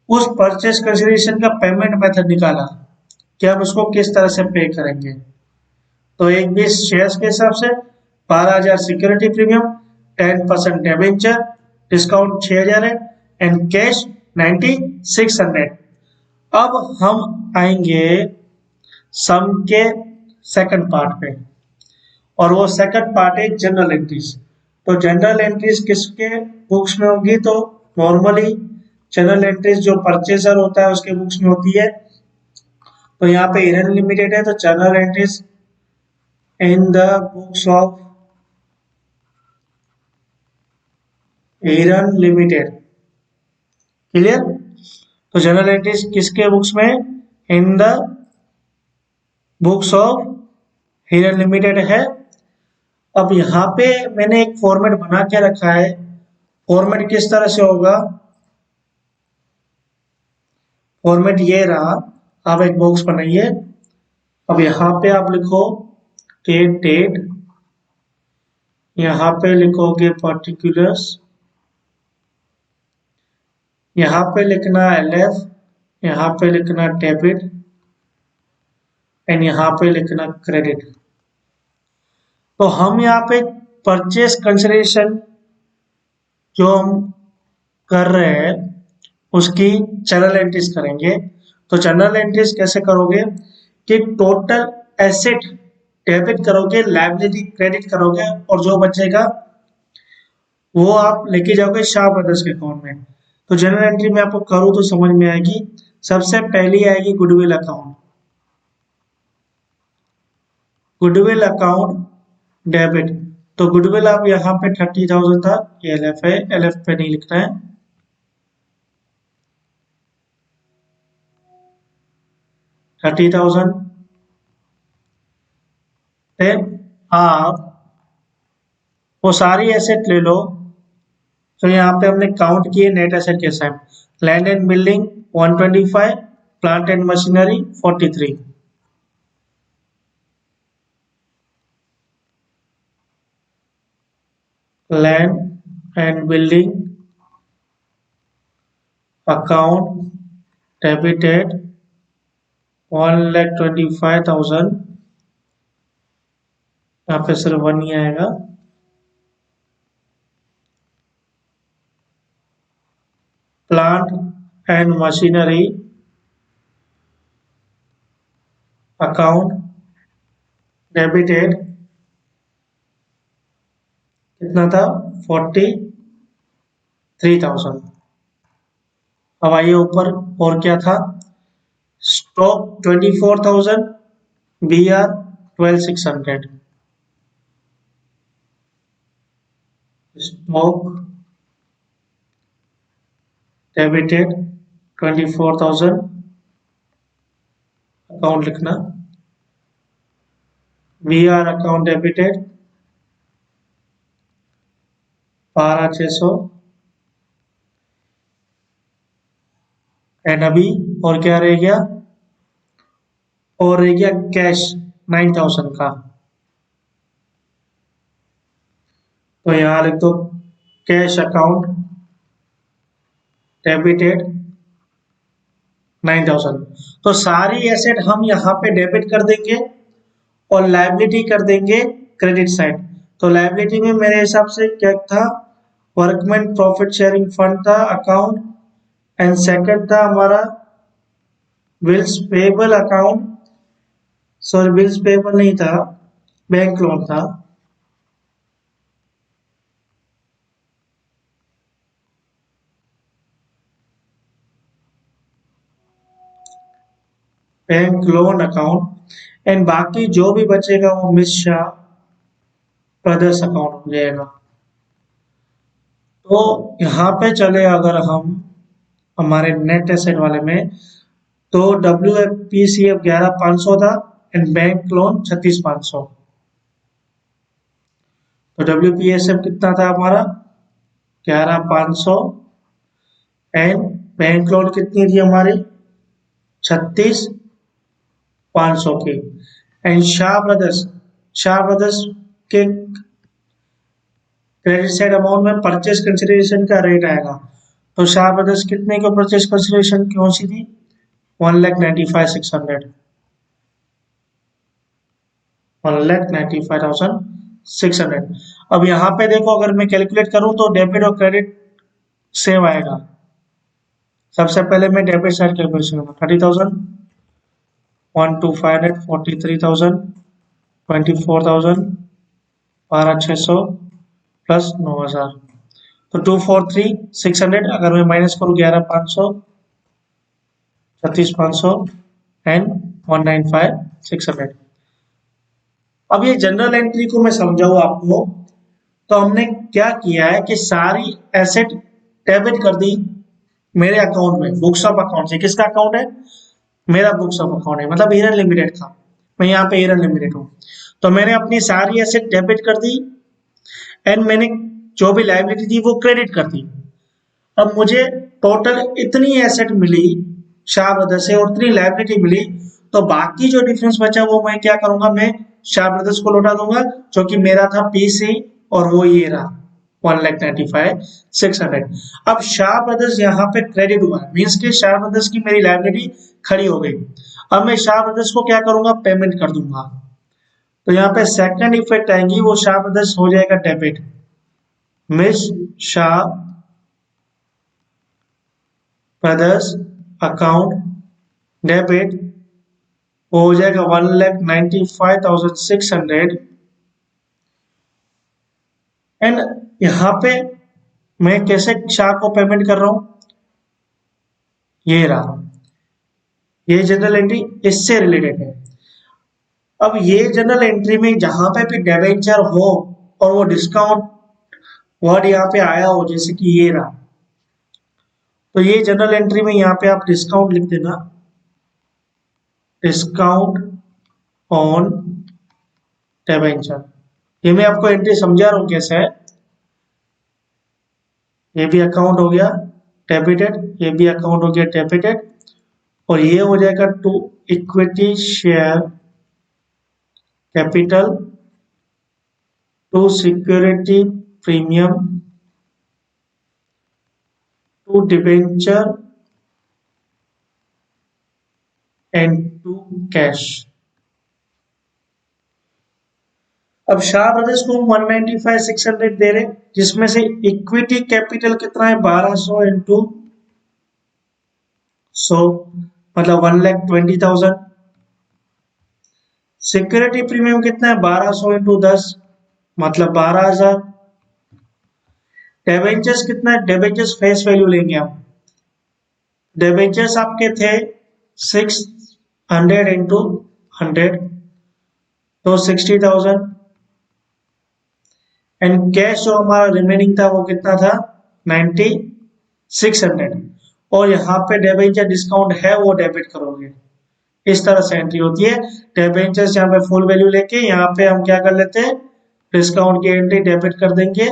उस परचेस कंसिडरेशन का पेमेंट मेथड निकाला कि हम उसको किस तरह से पे करेंगे। तो 1/20 शेयर्स के हिसाब से, 12,000 सिक्योरिटी प्रीमियम, 10% डिबेंचर, डिस्काउंट 6,000 है एंड कैश 9600। अब हम आएंगे सम के सेकंड पार्ट पे, और वो सेकंड पार्ट है जनरल एंट्रीज। तो जनरल एंट्रीज किसके बुक्स में होगी? तो नॉर्मली जनरल एंट्रीज जो परचेजर होता है उसके बुक्स में होती है। तो यहाँ पे हिरन लिमिटेड है, तो general entries in the books of हिरन लिमिटेड। क्लियर? तो जनरल एंट्रीज किसके बुक्स में? इन द बुक्स ऑफ हिरन लिमिटेड है। अब यहाँ पे मैंने एक फॉर्मेट बना के रखा है। फॉर्मेट किस तरह से होगा? फॉर्मेट ये रहा, आप एक बॉक्स बनाइए। अब यहाँ पे आप लिखो के डेट, यहाँ पे लिखोगे पर्टिकुलर्स, यहाँ पे लिखना LF, यहाँ पे लिखना डेबिट एंड यहाँ पे लिखना क्रेडिट। तो हम यहाँ पे परचेस कंसिडरेशन जो हम कर रहे हैं उसकी जनरल एंट्रीज करेंगे। तो जनरल एंट्रीज कैसे करोगे कि टोटल एसेट डेबिट करोगे, लायबिलिटी क्रेडिट करोगे, और जो बचेगा वो आप लेके जाओगे शाह ब्रदर्स के अकाउंट में। तो जनरल एंट्री में आपको करूँ तो समझ में आएगी। सबसे पहली आएगी goodwill account, goodwill account debit. तो गुडविल आप यहाँ पे 30,000 था, ये LF है, LF पे नहीं लिखना है। $30,000। फिर आप वो सारी एसेट ले लो। तो यहाँ पे हमने काउंट किए नेट एसेट के साथ, land and building 125, plant and machinery 43, land and building account debited 1,25,000, यहाँ पे सिर्फ 1 ही आएगा। Plant and machinery account debited कितना था? 43,000। अब आइए ऊपर, और क्या था? Stock 24,000, BR 12,600, stock debited 24,000, account लिखना, BR अकाउंट डेबिटेड 12,600, एंड अभी और क्या रह गया? और रह गया कैश 9,000 का। तो यहाँ लिख दो कैश अकाउंट डेबिटेड 9,000। तो सारी एसेट हम यहाँ पे डेबिट कर देंगे और लायबिलिटी कर देंगे क्रेडिट साइड। तो लायबिलिटी में मेरे हिसाब से क्या था? वर्कमैन प्रॉफिट शेयरिंग फंड था अकाउंट, एंड सेकंड था हमारा bills payable account, sorry bills payable नहीं था, बैंक लोन था। बैंक लोन अकाउंट, एंड बाकी जो भी बचेगा वो मिस शाह ब्रदर्स अकाउंट हो जाएगा। तो यहाँ पे चले अगर हम हमारे नेट एसेट वाले में, तो WPCF 11,500 था एंड बैंक लोन 36,500। तो WPSF कितना था हमारा? 11,500 एंड बैंक लोन कितनी थी हमारी? 36 500 की। एंड शाह ब्रदर्स के क्रेडिट साइड अमाउंट में परचेज कंसिडरेशन का रेट आएगा। तो शाह ब्रदर्स कितने को परचेज कंसिडरेशन कौन सी थी? 1,95,600, 1,95,600। अब यहाँ पे देखो, अगर मैं कैलकुलेट करूं तो डेबिट और क्रेडिट सेम आएगा। सबसे पहले मैं डेबिट साइड कैलकुलेशन करूंगा। 30,000, 1,2,500, 43,000, 24,000, 12,600 प्लस 9,000, तो 243,600। अगर मैं माइनस करूँ 11,500, 36,500 एंड 1,95,600। अब ये जनरल एंट्री को मैं समझाऊँ आपको, तो हमने क्या किया है कि सारी एसेट डेबिट कर दी मेरे अकाउंट में, बुक्स ऑफ अकाउंट से। किसका अकाउंट है? मेरा बुक्स ऑफ अकाउंट है, मतलब हिरन लिमिटेड का। मैं यहाँ पे हिरन लिमिटेड हूँ, तो मैंने अपनी सारी एसेट डेबिट कर दी एंड मैंने जो भी लायबिलिटी थी वो क्रेडिट कर दी। अब मुझे टोटल इतनी एसेट मिली शाह ब्रदर्स से और इतनी लायबिलिटी मिली, तो बाकी जो डिफरेंस बचा वो मैं क्या करूंगा, मैं शाह ब्रदर्स को लौटा दूंगा, जो कि मेरा था पीसी, और वो ये रहा 1,95,600। अब शाह ब्रदर्स यहाँ पे क्रेडिट हुआ, मीन्स के शाह ब्रदर्स की मेरी लायबिलिटी खड़ी हो गई। अब मैं शाह ब्रदर्स को क्या करूंगा, पेमेंट कर दूंगा। तो यहाँ पे सेकंड इफेक्ट आएंगी, वो शाह ब्रदर्स हो जाएगा debit. Miss Shah brothers account debit वो हो जाएगा 1,95,600। एंड यहाँ पे मैं कैसे शाह को पेमेंट कर रहा हूं, ये रहा, ये जनरल एंट्री इससे रिलेटेड है। अब ये जनरल एंट्री में जहां पे भी डिबेंचर हो और वो डिस्काउंट वर्ड यहाँ पे आया हो, जैसे कि ये रहा, तो ये जनरल एंट्री में यहाँ पे आप डिस्काउंट लिख देना, डिस्काउंट ऑन डिबेंचर। ये मैं आपको एंट्री समझा रहा हूं कैसे है। ये भी अकाउंट हो गया डेबिटेड, ये भी अकाउंट हो गया डेबिटेड, और ये हो जाएगा to equity share capital to security premium to debenture and to cash. अब शाह ब्रदर्स को 1,95,600 दे रहे, जिसमें से इक्विटी कैपिटल कितना है, 1,200 इंटू 100, मतलब 1,20,000। सिक्योरिटी प्रीमियम कितना है, 1,200 इंटू 10, मतलब 12,000। डिबेंचर्स कितना है, डिबेंचर्स फेस वैल्यू लेंगे आप। डिबेंचर्स आपके थे 600 इंटू 100, तो 60,000। एंड कैश जो हमारा रिमेनिंग था वो कितना था, 9,600। और यहाँ पे डिबेंचर डिस्काउंट है वो डेबिट करोगे। इस तरह से एंट्री होती है। डिबेंचर्स यहाँ पे फुल वैल्यू लेके यहाँ पे हम क्या कर लेते हैं, डिस्काउंट की एंट्री डेबिट कर देंगे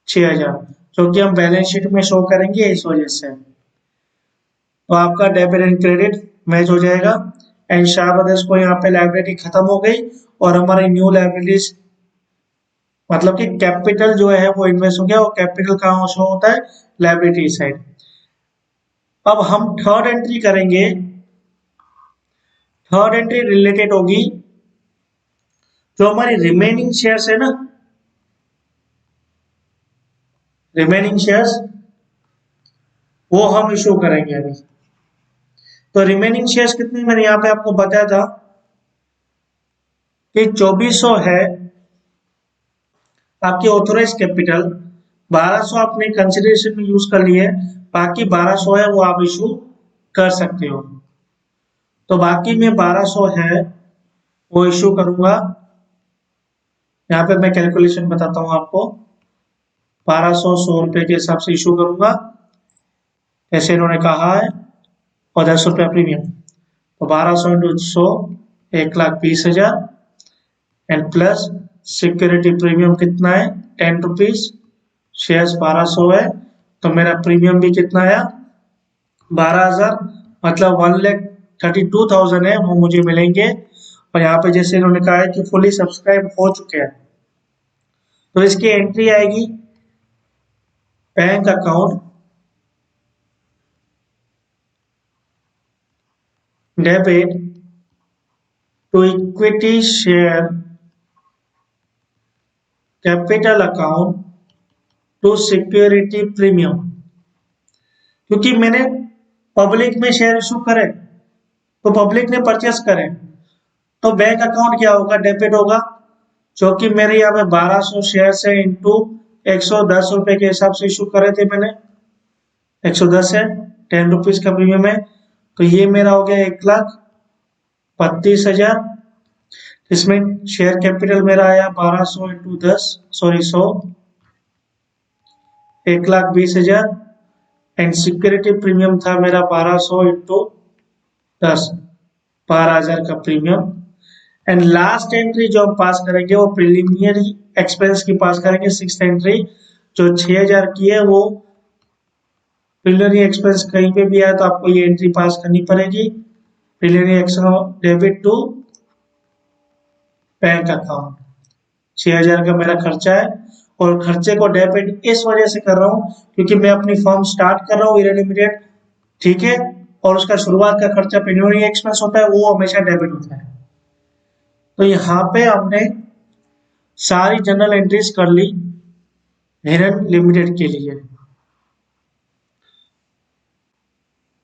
6,000, जो कि हम बैलेंस शीट में शो करेंगे इस वजह से। तो आपका डेबिट एंड क्रेडिट मैच हो जाएगा। एंड शाह ब्रदर्स को यहाँ पे लायबिलिटी खत्म हो गई और हमारी न्यू लायबिलिटीज, मतलब कि कैपिटल जो है वो इन्वेस्ट हो गया, और कैपिटल कहाँ शो होता है, लायबिलिटी साइड। अब हम थर्ड एंट्री करेंगे। थर्ड एंट्री रिलेटेड होगी जो हमारी रिमेनिंग शेयर्स है ना, रिमेनिंग शेयर्स वो हम इशू करेंगे अभी। तो रिमेनिंग शेयर्स कितने, मैंने यहाँ पे आपको बताया था कि 2,400 है आपकी ऑथोराइज कैपिटल, 1,200 आपने कंसिडरेशन में यूज कर लिए, बाकी 1,200 है वो आप इशू कर सकते हो। तो बाकी में 1,200 है वो इशू करूंगा। यहाँ पे मैं कैलकुलेशन बताता हूँ आपको। 1,200 100 रुपए के हिसाब से इशू करूंगा, ऐसे इन्होंने कहा है, और 10 रुपया प्रीमियम, तो 1,200 into 100, 1,20,000 and plus security premium कितना है, 10 रुपीज। शेयर्स 1,200 है, तो मेरा प्रीमियम भी कितना आया, 12,000, मतलब 32,000 है वो मुझे मिलेंगे। और यहाँ पे जैसे इन्होंने कहा है कि फुली सब्सक्राइब हो चुके हैं, तो इसकी एंट्री आएगी bank account, debit to equity share capital account to security premium. क्योंकि मैंने पब्लिक में शेयर इशू करे तो पब्लिक ने परचेस करे, तो बैंक अकाउंट क्या होगा, डेबिट होगा, जो कि मेरे यहाँ पे 1200 शेयर से इंटू 110 रुपए के हिसाब से इशू करे थे मैंने, 110 है, 10 रुपीज का प्रीमियम है, तो ये मेरा हो गया 1,32,000। इसमें शेयर कैपिटल मेरा आया 1200 into 10, sorry 100, 1,20,000, and security premium था मेरा 1200 इंटू 10, 12,000 का प्रीमियम। एंड लास्ट एंट्री जो हम पास करेंगे वो प्रिलिमिनरी एक्सपेंस की पास करेंगे, सिक्स एंट्री जो 6,000 की है, वो प्रिलिमिनरी एक्सपेंस कहीं पे भी आया तो आपको ये एंट्री पास करनी पड़ेगी। Preliminary expense debit to bank account, 6,000 का मेरा खर्चा है, और खर्चे को डेबिट इस वजह से कर रहा हूँ क्योंकि मैं अपनी फर्म स्टार्ट कर रहा हूँ ईरान लिमिटेड, ठीक है, और उसका शुरुआत का खर्चा प्रिलिमिनरी एक्सपेंस होता है, वो हमेशा डेबिट होता है। तो यहाँ पे हमने सारी जनरल एंट्रीज कर ली हिरन लिमिटेड के लिए।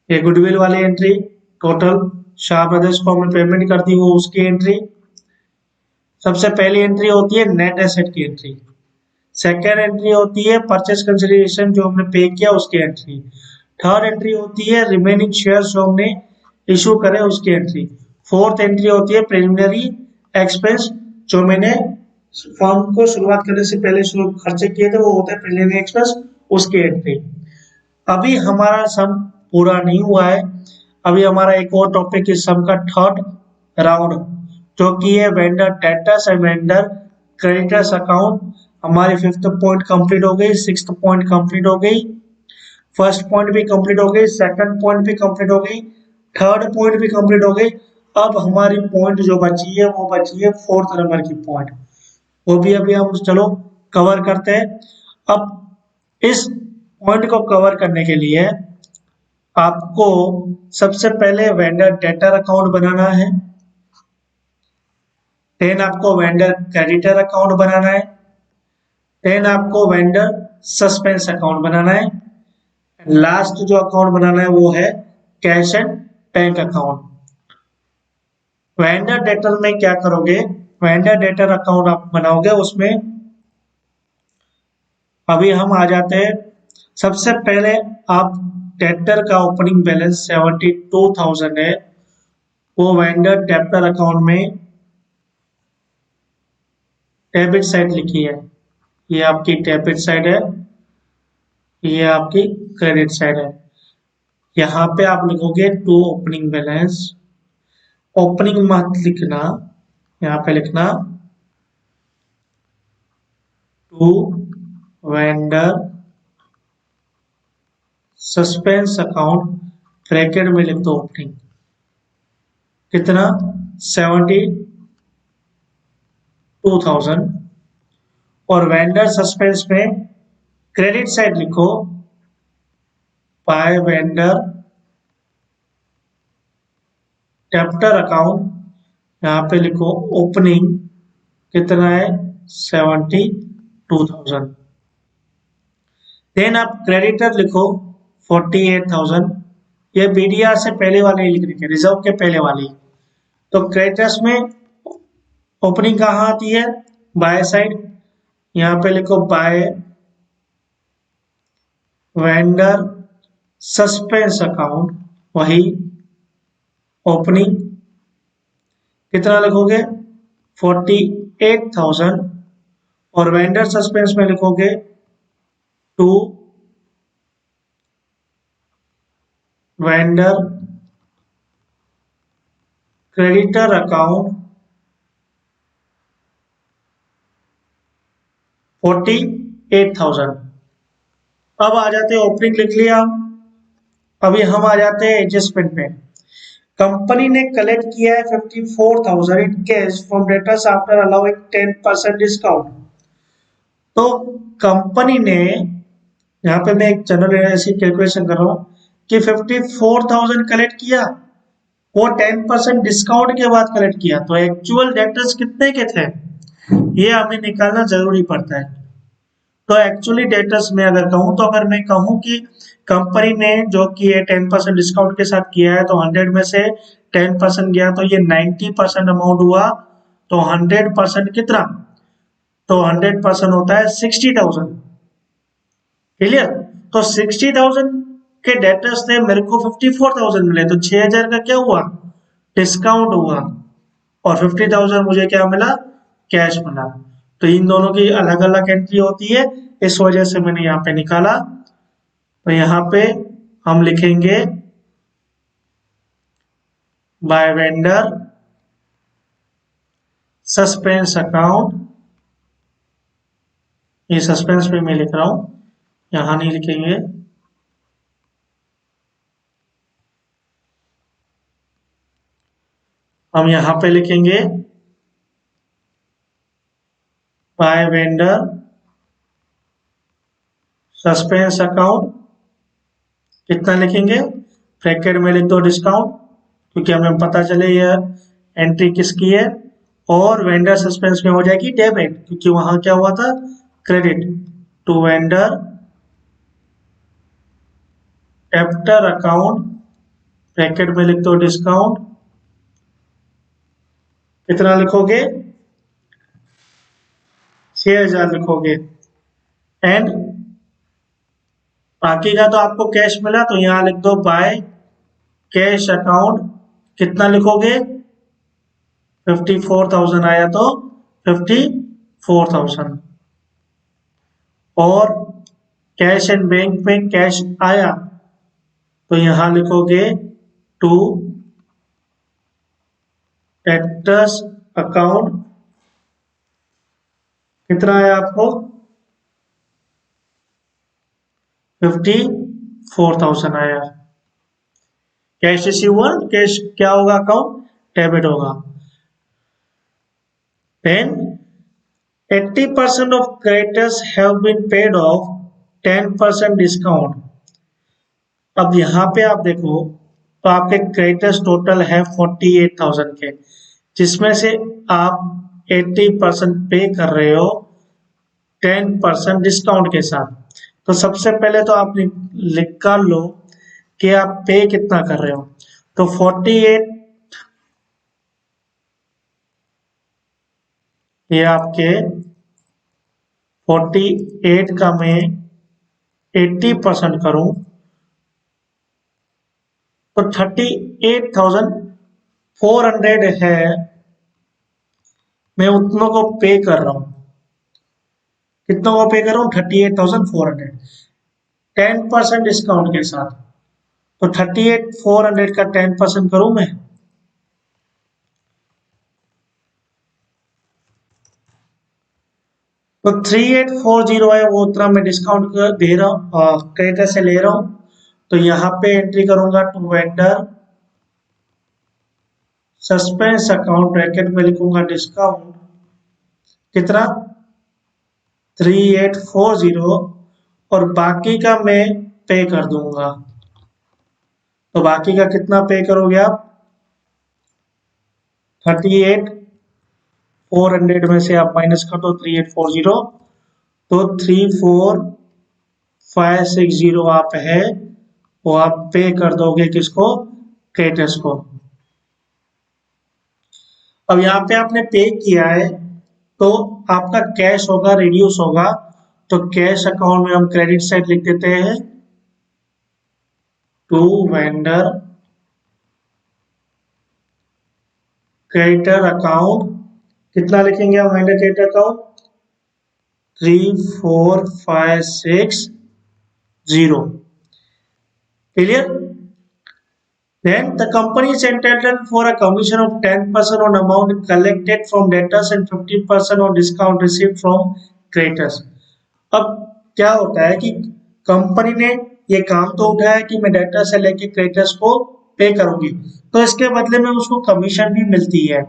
ये गुडविल वाली एंट्री, टोटल शाह ब्रदर्स को हमने पेमेंट कर दी, वो उसकी एंट्री। सबसे पहली एंट्री होती है नेट एसेट की एंट्री, सेकेंड एंट्री होती है परचेस कंसिडरेशन जो हमने पे किया उसकी एंट्री, थर्ड एंट्री होती है रिमेनिंग शेयर्स जो हमने इशू करे उसकी एंट्री, फोर्थ एंट्री होती है प्रिलिमिनरी एक्सपेंस जो मैंने फर्म को शुरुआत करने से पहले खर्चे किए थे, वो होता है प्रिलिमिनरी एक्सपेंस, उसकी एंट्री। अभी हमारा सम पूरा नहीं हुआ है, अभी हमारा एक और टॉपिक इस सम का थर्ड राउंड जो कि है vendor debtors and vendor creditors account. हमारी फिफ्थ पॉइंट कंप्लीट हो गई, सिक्स्थ पॉइंट कंप्लीट हो गई, फर्स्ट पॉइंट भी कंप्लीट हो गई, सेकंड पॉइंट भी कंप्लीट हो गई, थर्ड पॉइंट भी कंप्लीट हो गई। अब हमारी पॉइंट जो बची है वो बची है फोर्थ नंबर की पॉइंट, वो भी अभी हम चलो कवर करते हैं। अब इस पॉइंट को कवर करने के लिए आपको सबसे पहले वेंडर डेटर अकाउंट बनाना है, देन आपको वेंडर क्रेडिटर अकाउंट बनाना है, देन आपको वेंडर सस्पेंस अकाउंट बनाना है, लास्ट जो अकाउंट बनाना है वो है cash and bank account. Vendor debtor में क्या करोगे, वेंडर डेटर अकाउंट आप बनाओगे, उसमें अभी हम आ जाते हैं। सबसे पहले आप डेटर का ओपनिंग बैलेंस 72,000 है, वो वेंडर डेटर अकाउंट में डेबिट साइड लिखी है, ये आपकी डेबिट साइड है, ये आपकी क्रेडिट साइड है। यहाँ पे आप लिखोगे टू ओपनिंग बैलेंस, ओपनिंग मत लिखना, यहाँ पे लिखना to vendor suspense account, bracket में लिख दो ओपनिं, कितना 72,000, और वेंडर सस्पेंस में क्रेडिट साइड लिखो बाय वेंडर डेब्टर अकाउंट, यहाँ पे लिखो ओपनिंग कितना है 72,000, देन आप क्रेडिटर लिखो 48,000, ये बीडीआर से पहले वाले लिखने के, रिजर्व के पहले वाली। तो क्रेडिटर्स में ओपनिंग कहाँ आती है, बाय साइड, यहाँ पे लिखो बाय वेंडर सस्पेंस अकाउंट, वही ओपनिंग कितना लिखोगे 48,000, और वेंडर सस्पेंस में लिखोगे टू वेंडर क्रेडिटर अकाउंट 48,000। अब आ जाते हैं, ओपनिंग लिख लिया, अभी हम आ जाते हैं एडजस्टमेंट पे। कंपनी ने कलेक्ट किया है 54,000 in cash from debtors after allowing 10% discount. तो कंपनी ने, यहाँ पे मैं एक जनरल ऐसी कैलकुलेशन कर रहा हूँ कि 54,000 कलेक्ट किया, वो 10% डिस्काउंट के बाद कलेक्ट किया, तो एक्चुअल डेटर्स कितने के थे ये हमें निकालना जरूरी पड़ता है। तो एक्चुअली डेटर्स में अगर कहूँ, तो अगर मैं कहूँ कि कंपनी ने जो कि ये 10% डिस्काउंट के साथ किया है, तो 100 में से 10% गया तो ये 90% अमाउंट हुआ। तो 100% कितना, तो 100% होता है 60,000। क्लियर। तो 60,000 के डेटर्स थे, मेरे को 54,000 मिले, तो 6,000 का क्या हुआ, डिस्काउंट हुआ, और 50,000 मुझे क्या मिला, कैश मिला। तो इन दोनों की अलग अलग एंट्री होती है, इस वजह से मैंने यहाँ पे निकाला। तो यहाँ पे हम लिखेंगे बाय वेंडर सस्पेंस अकाउंट, ये सस्पेंस पे मैं लिख रहा हूं, यहां नहीं लिखेंगे। हम यहां पे लिखेंगे बाय वेंडर सस्पेंस अकाउंट, कितना लिखेंगे, ब्रैकेट में लिख दो डिस्काउंट, क्योंकि हमें पता चले यह एंट्री किसकी है। और वेंडर सस्पेंस में हो जाएगी डेबिट, क्योंकि वहां क्या हुआ था, credit to vendor debtor account, bracket में लिख दो डिस्काउंट, कितना लिखोगे, 6,000 लिखोगे। एंड बाकी का तो आपको कैश मिला, तो यहां लिख दो बाय कैश अकाउंट, कितना लिखोगे, 54,000 आया तो 54,000। और कैश एंड बैंक में कैश आया, तो यहां लिखोगे टू डेटर्स अकाउंट, कितना आया आपको, 54,000 आया। कैश रिसीव हुआ, कैश क्या होगा, अकाउंट डेबिट होगा। Then 80% of creditors have been paid off 10% discount. अब यहाँ पे आप देखो, तो आपके क्रेडिटर्स टोटल है 48,000 के, जिसमें से आप 80% पे कर रहे हो 10% डिस्काउंट के साथ। तो सबसे पहले तो आप निकाल लो कि आप पे कितना कर रहे हो। तो 48, ये आपके 48 का मैं 80% करूं, तो 38,400 है, मैं उतनों को पे कर रहा हूं। कितनों को पे कर रहा हूं, 38,400, 10% डिस्काउंट के साथ। तो 38,400 का 10% करूं मैं, तो 3840 है, वो उतना मैं डिस्काउंट दे रहा हूँ, क्रेडिटर से ले रहा हूं। तो यहाँ पे एंट्री करूंगा to vendor suspense account, bracket में लिखूंगा डिस्काउंट, कितना, 3840, और बाकी का मैं पे कर दूंगा। तो बाकी का कितना पे करोगे आप, 38,400 में से आप माइनस कर दो 3840, तो 34,560 आप है, वो आप पे कर दोगे किसको, क्रेडिटर्स को। अब यहाँ पे आपने पे किया है, तो आपका कैश होगा, रिड्यूस होगा। तो कैश अकाउंट में हम क्रेडिट साइड लिख देते हैं टू वेंडर क्रेडिटर अकाउंट, कितना लिखेंगे हम vendor creditor account, 34,560। Clear. Then the company is entitled for a commission of 10% on amount collected from debtors and 50% on discount received from creditors। अब क्या होता है कि कंपनी ने ये काम तो उठाया कि मैं डेटर से लेके क्रेडिटर्स को पे करूंगी, तो इसके बदले में उसको कमीशन भी मिलती है।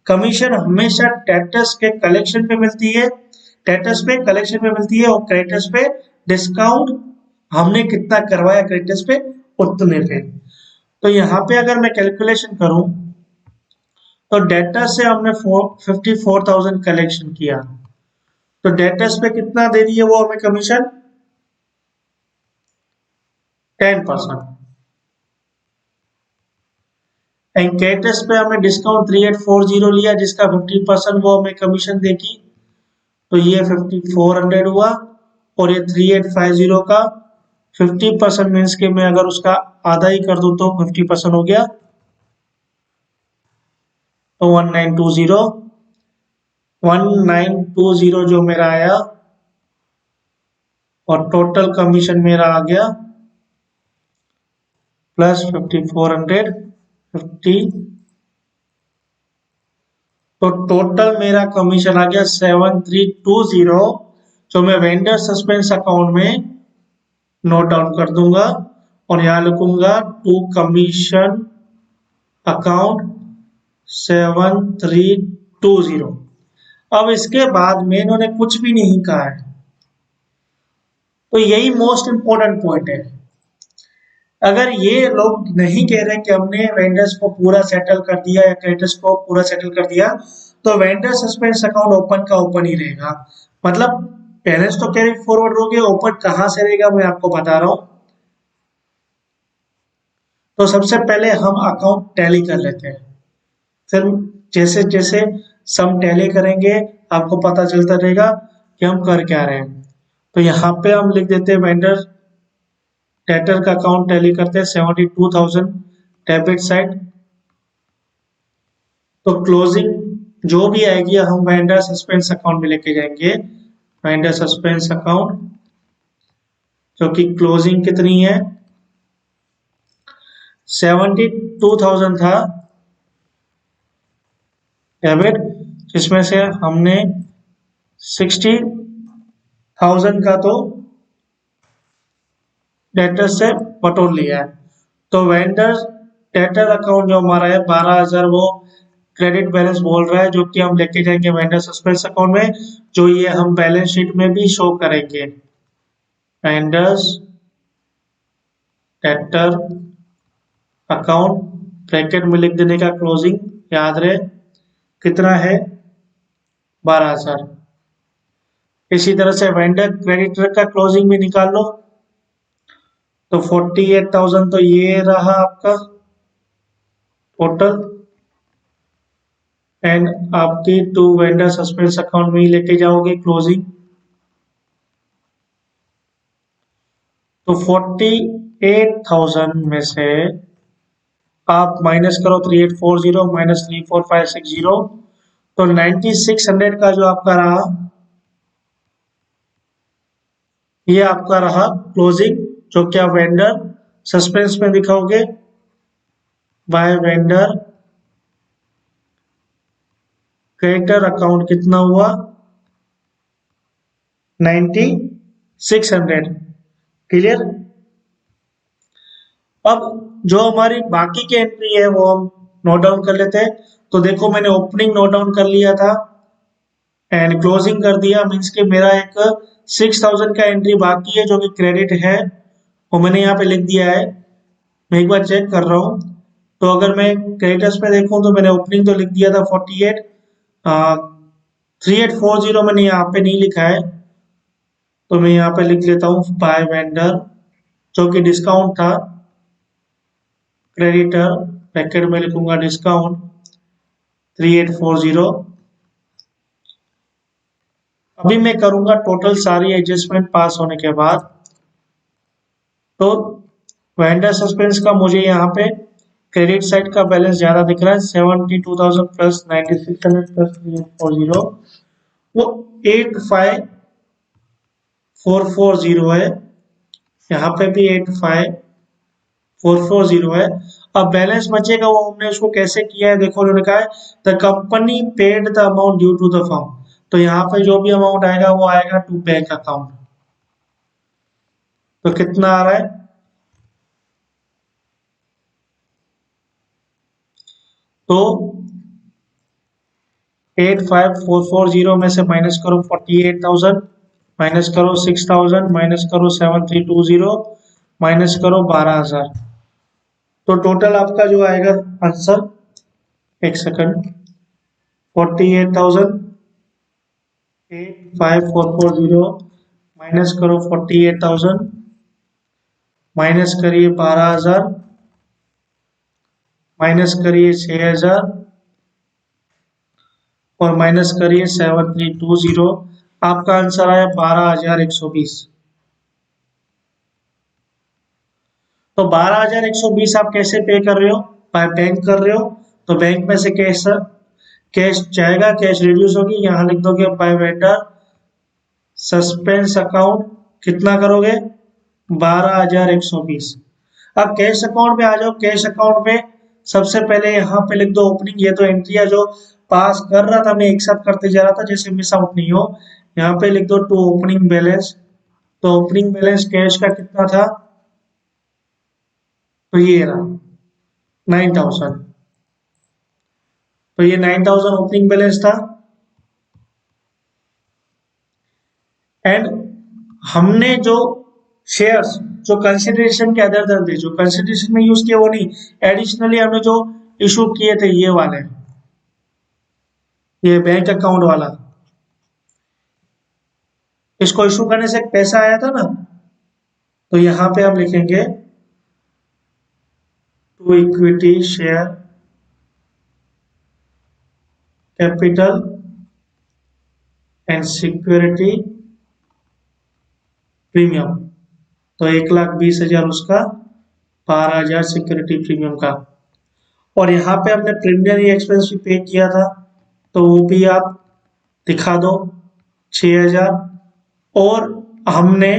कमीशन हमेशा डेटर्स के कलेक्शन पे मिलती है, डेटर्स पे कलेक्शन पे मिलती है, और क्रेडिटर्स पे डिस्काउंट हमने कितना करवाया क्रेडिटर्स पे उतने पे। तो यहाँ पे अगर मैं कैलकुलेशन करूं तो डेटर से हमने 54,000 कलेक्शन किया, तो डेटर्स पे कितना दे रही है वो हमें कमीशन, 10%। एंड क्रेडिटर्स पे हमने डिस्काउंट 3840 लिया जिसका 50% वो हमें कमीशन देगी, तो ये 5400 हुआ। और ये 3850 का 50% मीन्स के मैं अगर उसका आधा ही कर दूं तो 50% हो गया, तो 1920 जो मेरा आया, और टोटल कमीशन मेरा आ गया प्लस 5450, तो टोटल मेरा कमीशन आ गया 7320, जो मैं वेंडर सस्पेंस अकाउंट में नोट डाउन कर दूंगा, और यहां लिखूंगा टू कमीशन अकाउंट 7320। अब इसके बाद में इन्होंने कुछ भी नहीं कहा है, तो यही मोस्ट इंपॉर्टेंट पॉइंट है। अगर ये लोग नहीं कह रहे कि हमने वेंडर्स को पूरा सेटल कर दिया या क्रेडिटर्स को पूरा सेटल कर दिया, तो वेंडर सस्पेंस अकाउंट ओपन का ओपन ही रहेगा। मतलब बैलेंस तो कैरी फॉरवर्ड हो गया, ओपन कहाँ से रहेगा मैं आपको बता रहा हूं। तो सबसे पहले हम अकाउंट टैली कर लेते हैं, फिर जैसे जैसे सम टैली करेंगे आपको पता चलता रहेगा कि हम कर क्या रहे हैं। तो यहाँ पे हम लिख देते हैं वेंडर डेटर का अकाउंट टैली करते हैं 72,000 डेबिट साइड। तो क्लोजिंग जो भी आएगी हम वेंडर सस्पेंस अकाउंट में लेके जाएंगे, वेंडर सस्पेंस अकाउंट, जो कि क्लोजिंग कितनी है 72,000 था डेबिट, जिसमें से हमने 60,000 का तो डेटर से बटोर लिया है। तो वेंडर डेटर अकाउंट जो हमारा है 12,000 वो क्रेडिट बैलेंस बोल रहा है, जो कि हम लेके जाएंगे वेंडर सस्पेंस अकाउंट में, जो ये हम बैलेंस शीट में भी शो करेंगे। वेंडर्स डेटर अकाउंट ब्रैकेट में लिख देने का क्लोजिंग, याद रहे कितना है 12,000। इसी तरह से वेंडर क्रेडिटर का क्लोजिंग भी निकाल लो, तो 48,000 तो ये रहा आपका टोटल, एंड आपकी टू वेंडर सस्पेंस अकाउंट में ही लेके जाओगे क्लोजिंग, तो 48,000 में से आप माइनस करो 3840 माइनस 34560, तो 9600 का जो आपका रहा ये आपका रहा क्लोजिंग, जो कि आप वेंडर सस्पेंस में दिखाओगे बाय वेंडर क्रेडिटर अकाउंट कितना हुआ 9600। क्लियर। अब जो हमारी बाकी की एंट्री है वो हम नोट डाउन कर लेते हैं। तो देखो मैंने ओपनिंग नोट डाउन कर लिया था एंड क्लोजिंग कर दिया, मीन्स कि मेरा एक 6,000 का एंट्री बाकी है जो कि क्रेडिट है, वो मैंने यहाँ पे लिख दिया है। मैं एक बार चेक कर रहा हूँ, तो अगर मैं क्रेडिटर्स पे देखूँ तो मैंने ओपनिंग तो लिख दिया था 48, 3840 मैंने यहाँ पे नहीं लिखा है, तो मैं यहाँ पे लिख लेता हूँ बाय वेंडर, जो कि डिस्काउंट था क्रेडिटर, ब्रैकेट में लिखूंगा डिस्काउंट 3840। अभी मैं करूंगा टोटल सारी एडजस्टमेंट पास होने के बाद। तो वेंडर सस्पेंस का मुझे यहाँ पे क्रेडिट साइड का बैलेंस ज्यादा दिख रहा है 72,000 प्लस 9600 प्लस 3840, वो 85,440 है, यहाँ पे भी 85,440 है। अब बैलेंस बचेगा वो हमने उसको कैसे किया है, देखो उन्होंने कहा है the company paid the amount due to the firm, तो यहाँ पे जो भी अमाउंट आएगा वो आएगा टू बैंक अकाउंट। तो कितना आ रहा है तो 85440 में से माइनस करो 48,000, माइनस करो 6,000, माइनस करो 7320, माइनस करो 12,000। तो टोटल आपका जो आएगा आंसर, एक सेकंड, 48,000, 85440 माइनस करो 48,000, माइनस करिए 12,000, माइनस करिए 6,000 और माइनस करिए 7320। आपका आंसर आया 12,120। तो 12,120 आप कैसे पे कर रहे हो? बाय बैंक कर रहे हो, तो बैंक में से कैश कैश जाएगा, कैश रिड्यूस होगी, यहाँ लिख दोगे बाय वेंडर सस्पेंस अकाउंट, कितना करोगे 12,120। अब कैश अकाउंट पे आ जाओ। कैश अकाउंट पे सबसे पहले यहाँ पे लिख दो ओपनिंग, ये तो एंट्री है जो पास कर रहा था, मैं एक साथ करते जा रहा था जैसे मिस आउट नहीं हो। यहाँ पे लिख दो टू ओपनिंग बैलेंस। तो ओपनिंग बैलेंस कैश का कितना था, तो ये रहा 9,000। तो ये 9,000 ओपनिंग बैलेंस था। एंड हमने जो शेयर्स जो कंसिडरेशन के अदर दर थे, जो कंसिडरेशन में यूज किए वो नहीं, एडिशनली हमने जो इशू किए थे ये वाले, ये बैंक अकाउंट वाला, इसको इशू करने से एक पैसा आया था ना, तो यहां पे हम लिखेंगे to equity share capital and security premium. तो 1,20,000 उसका, 12,000 सिक्योरिटी प्रीमियम का। और यहाँ पे हमने प्रीमियम एक्सपेंस भी पे किया था, तो वो भी आप दिखा दो 6,000। और हमने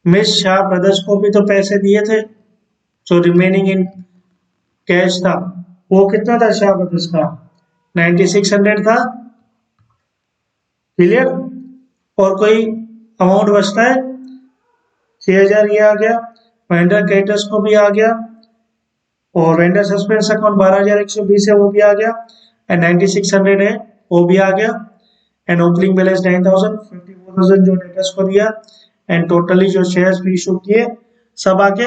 मिस शाह ब्रदर्स को भी तो पैसे दिए थे, जो रिमेनिंग इन कैश था, वो कितना था शाह ब्रदर्स का, 9,600 था। क्लियर? और कोई अमाउंट बचता है 6,000, ये आ गया। वेंडर क्रेडिटर्स को भी आ गया, और वेंडर सस्पेंस अकाउंट 12,120 है वो भी आ गया, एंड 9,600 है वो भी आ गया। एंड ओपनिंग बैलेंस 9,000, 54,000 जो डेटर्स को दिया, एंड टोटली जो शेयर्स भी इशू किए सब आके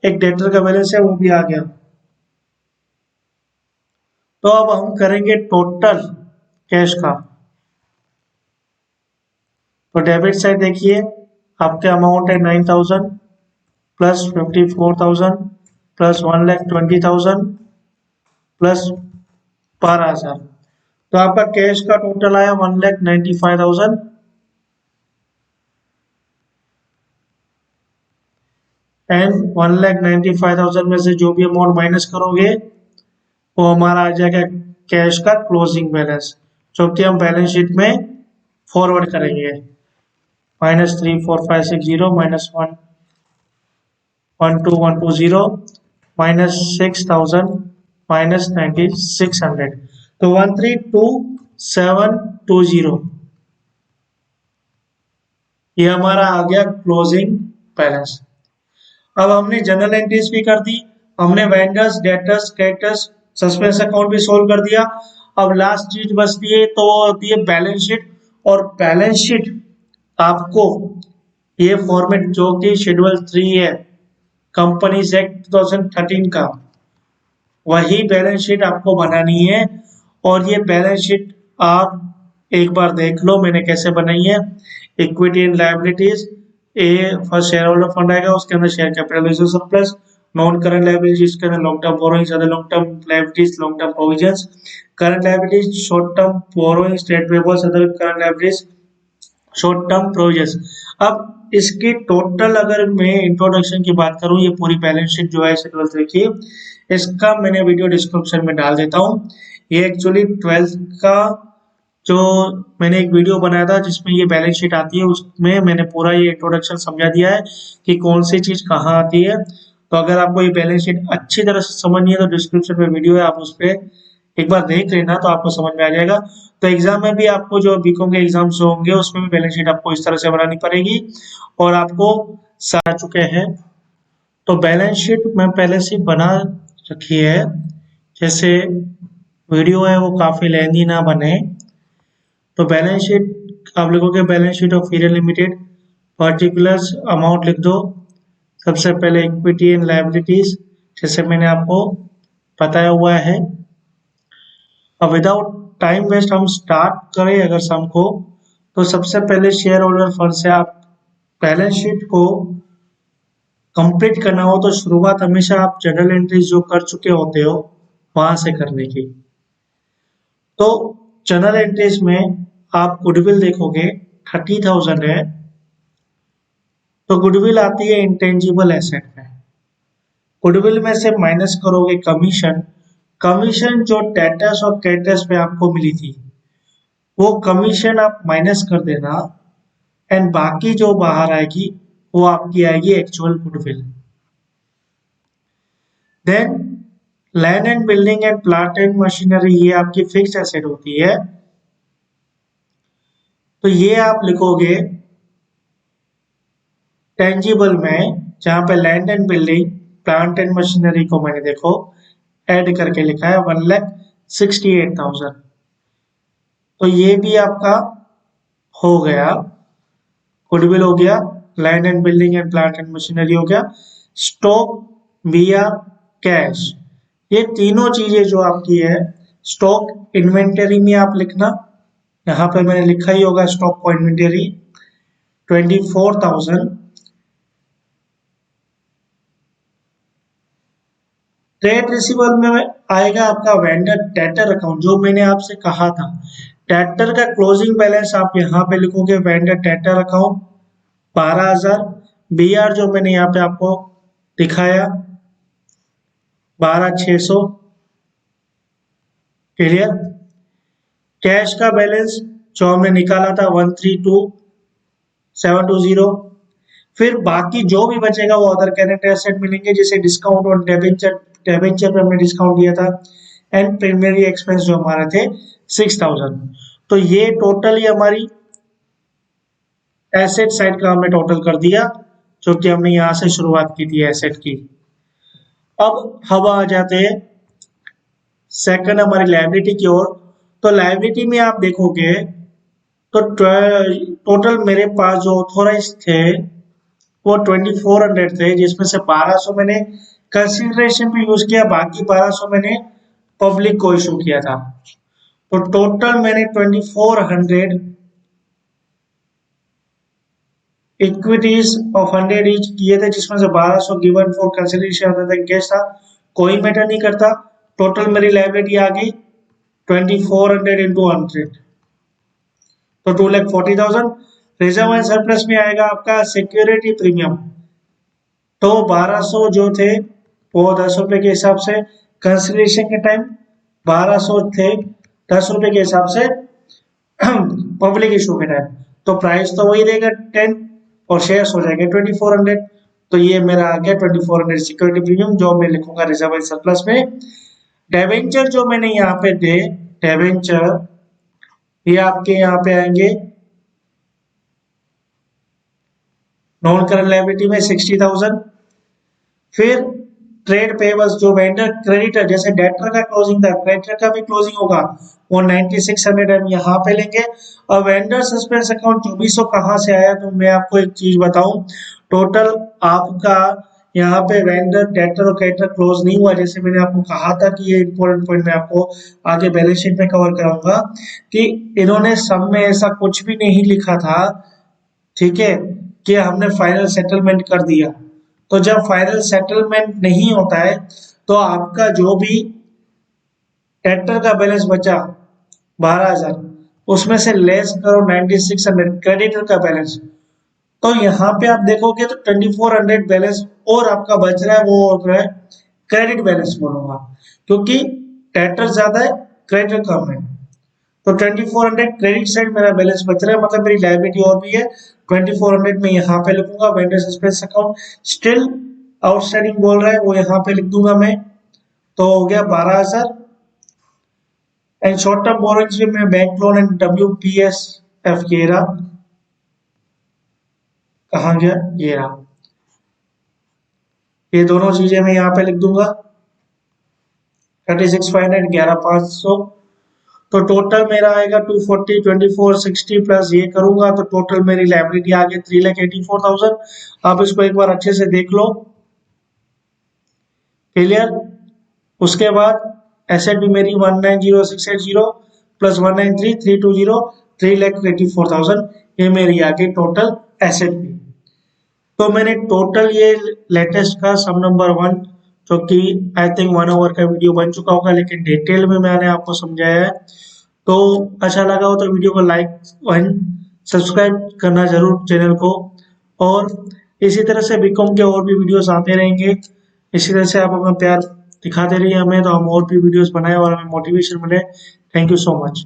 एक डेटर का बैलेंस है वो भी आ गया। तो अब हम करेंगे टोटल कैश का। तो डेबिट साइड देखिए, आपके अमाउंट है 9,000 प्लस 54,000 प्लस 1,20,000 प्लस 12,000। तो आपका कैश का टोटल आया 1,95,000। एंड 1,95,000 में से जो भी अमाउंट माइनस करोगे वो हमारा आ जाएगा कैश का क्लोजिंग बैलेंस, जो कि हम बैलेंस शीट में फॉरवर्ड करेंगे। -34560 -12120 -6,000 -9,600। तो 132720 ये हमारा आ गया क्लोजिंग बैलेंस। अब हमने जनरल एंट्रीज भी कर दी, हमने vendors, debtors, creditors, suspense account भी सोल्व कर दिया। अब लास्ट चीज बचती है तो होती है बैलेंस शीट। और बैलेंस शीट आपको ये फॉर्मेट जो कि शेड्यूल 3 है कंपनीज एक्ट 2013 का, वही बैलेंस शीट आपको बनानी है। और ये बैलेंस शीट आप एक बार देख लो मैंने कैसे बनाई है। Equity and liabilities, A first share holder fund आएगा, उसके अंदर share capital surplus, non current liabilities के अंदर long term borrowings, other long term liabilities, long term provisions, current liabilities, short term borrowings, trade payables, other current liabilities, short term provisions. अब इसकी total अगर मैं introduction की बात करूं, ये पूरी बैलेंस शीट जो है शेड्यूल देखिए, इसका मैंने वीडियो डिस्क्रिप्शन में डाल देता हूं। ये एक्चुअली 12th का जो मैंने एक वीडियो बनाया था जिसमें ये बैलेंस शीट आती है, उसमें मैंने पूरा ये इंट्रोडक्शन समझा दिया है कि कौन सी चीज कहाँ आती है। तो अगर आपको ये बैलेंस शीट अच्छी तरह से समझनी है तो डिस्क्रिप्शन में वीडियो है, आप उस पर एक बार देख लेना तो आपको समझ में आ जाएगा। तो एग्जाम में भी आपको जो बीकॉम के एग्जाम्स होंगे उसमें भी बैलेंस शीट आपको इस तरह से बनानी पड़ेगी, और आपको आ चुके हैं। तो बैलेंस शीट मैं पहले से बना रखी है, जैसे वीडियो है वो काफ़ी लेंदी ना बने, तो बैलेंस शीट आप लिखोगे balance sheet of Hira limited, particulars amount लिख दो। सबसे पहले इक्विटी एंड लायबिलिटीज, जैसे मैंने आपको बताया हुआ है। अब विदाउट टाइम वेस्ट हम स्टार्ट करें अगर सम को, तो सबसे पहले शेयर होल्डर फंड से आप बैलेंस शीट को कंप्लीट करना हो तो शुरुआत हमेशा आप जनरल एंट्रीज जो कर चुके होते हो वहां से करने की। तो जनरल एंट्रीज में आप गुडविल देखोगे 30,000 है, तो गुडविल आती है इंटेंजिबल एसेट में। गुडविल में से माइनस करोगे कमीशन, कमीशन जो टैटस और कैटस पे आपको मिली थी वो कमीशन आप माइनस कर देना, एंड बाकी जो बाहर आएगी वो आपकी आएगी actual goodwill. Then land and building and plant and machinery, ये आपकी फिक्स्ड एसेट होती है, तो ये आप लिखोगे टेंजिबल में, जहां पे land and building plant and machinery को मैंने देखो ऐड करके लिखा है 1,68,000, तो ये भी आपका हो गया, गुडविल हो गया, land and building and plant and machinery हो गया, स्टॉक विया कैश, ये तीनों चीजें जो आपकी है। स्टॉक इन्वेंटरी में आप लिखना, यहाँ पे मैंने लिखा ही होगा स्टॉक को इन्वेंटरी 24,000। ट्रेड रिसीवेबल में आएगा आपका वेंडर डेटर अकाउंट, जो मैंने आपसे कहा था डेटर का क्लोजिंग बैलेंस आप यहाँ पे लिखोगे वेंडर डेटर अकाउंट 12,000, बीआर जो मैंने यहाँ पे आपको दिखाया 12,600, क्लियर। कैश का बैलेंस जो हमने निकाला था 132,720, फिर बाकी जो भी बचेगा वो अदर करेंट एसेट मिलेंगे, जैसे डिस्काउंट और डेबेंचर, डेबेंचर पे हमने डिस्काउंट दिया था, एंड प्राइमरी एक्सपेंस जो हमारे थे 6,000। तो ये टोटल ही हमारी एसेट साइड का हमने टोटल कर दिया, जो कि हमने यहाँ से शुरुआत की थी एसेट की। अब हम आ जाते हैं सेकंड हमारी लायबिलिटी की ओर। तो लायबिलिटी में आप देखोगे तो टोटल मेरे पास जो ऑथोराइज थे वो 2400 थे, जिसमें से 1200 मैंने कंसिडरेशन पे यूज किया, बाकी 1200 मैंने पब्लिक को इशू किया था। तो टोटल मैंने 2400 इक्विटीज ऑफ 100 ईच किए थे, जिसमें से 1200 गिवन फॉर कंसिडरेशन कैश था, कोई मैटर नहीं करता। टोटल मेरी लायबिलिटी आ गई 2400 इंटू 100, तो 2,40,000। रिजर्व एंड सरप्लस में आएगा आपका सिक्योरिटी प्रीमियम, तो 1200 जो थे वो 10 रुपए के हिसाब से, कंसिडरेशन के टाइम 1200 थे 10 रुपए के हिसाब से पब्लिक इशू के टाइम, तो प्राइस तो वही रहेगा 10 और शेयर्स हो जाएंगे 2400। तो ये मेरा आ गया 2400 सिक्योरिटी प्रीमियम, जो मैं लिखूंगा रिजर्व एंड सरप्लस में। डेवेंचर जो मैंने यहाँ पे दे, डेवेंचर ये आपके यहाँ पे आएंगे नॉन करंट लायबिलिटी में 60,000। फिर ट्रेड पेबल्स जो वेंडर क्रेडिटर, जैसे डेटर का क्लोजिंग था क्रेडिटर का भी क्लोजिंग होगा, वो 9600 हम यहाँ पे लेंगे। और वेंडर सस्पेंस अकाउंट 2400 कहाँ से आया, तो मैं आपको एक चीज बताऊं, टोटल आपका यहाँ पे वेंडर डेटर और क्रेडिटर क्लोज नहीं हुआ, जैसे मैंने आपको कहा था कि ये इंपॉर्टेंट पॉइंट मैं आपको आगे बैलेंस शीट में कवर कराऊंगा, कि इन्होंने सब में ऐसा कुछ भी नहीं लिखा था, ठीक है, कि हमने फाइनल सेटलमेंट कर दिया। तो जब फाइनल सेटलमेंट नहीं होता है तो आपका जो भी ट्रैक्टर का बैलेंस बचा 12,000, उसमें से लेस करो 9600 क्रेडिटर का बैलेंस, तो यहाँ पे आप देखोगे तो 2400 बैलेंस और आपका बच रहा है, वो हो रहा है क्रेडिट बैलेंस बोलूंगा, क्योंकि ट्रैक्टर ज्यादा है क्रेडिटर कम है। तो 2400 क्रेडिट साइड मेरा बैलेंस बच रहा है, मतलब मेरी लायबिलिटी और भी है 2400 में यहाँ पे लिखूंगा vendor suspense account still outstanding बोल रहा है, वो यहाँ पे लिख दूंगा मैं, तो हो गया 12,000। एंड शॉर्ट टर्म बोरोइंग्स में बैंक लोन एंड WPSF ये रहा, कहाँ गया ये रहा, ये दोनों चीजें मैं यहाँ पे लिख दूंगा। 36,500 11,500, तो टोटल मेरा आएगा 240 2460 प्लस ये करूंगा तो टोटल मेरी लाइबिलिटी आ गई 3,84,000। आप इसको एक बार अच्छे से देख लो। क्लियर। उसके बाद एसेट भी मेरी 190680 प्लस 193320 3,84,000 ये मेरी आ गई टोटल एसेट भी। तो मैंने टोटल ये लेटेस्ट का सम नंबर 1 जो कि आई थिंक 1 आवर का वीडियो बन चुका होगा, लेकिन डिटेल में मैंने आपको समझाया है। तो अच्छा लगा हो तो वीडियो को लाइक एंड सब्सक्राइब करना जरूर चैनल को, और इसी तरह से बीकॉम के और भी वीडियोस आते रहेंगे। इसी तरह से आप अपना प्यार दिखाते रहिए हमें, तो हम और भी वीडियोस बनाए और हमें मोटिवेशन मिले। Thank you so much.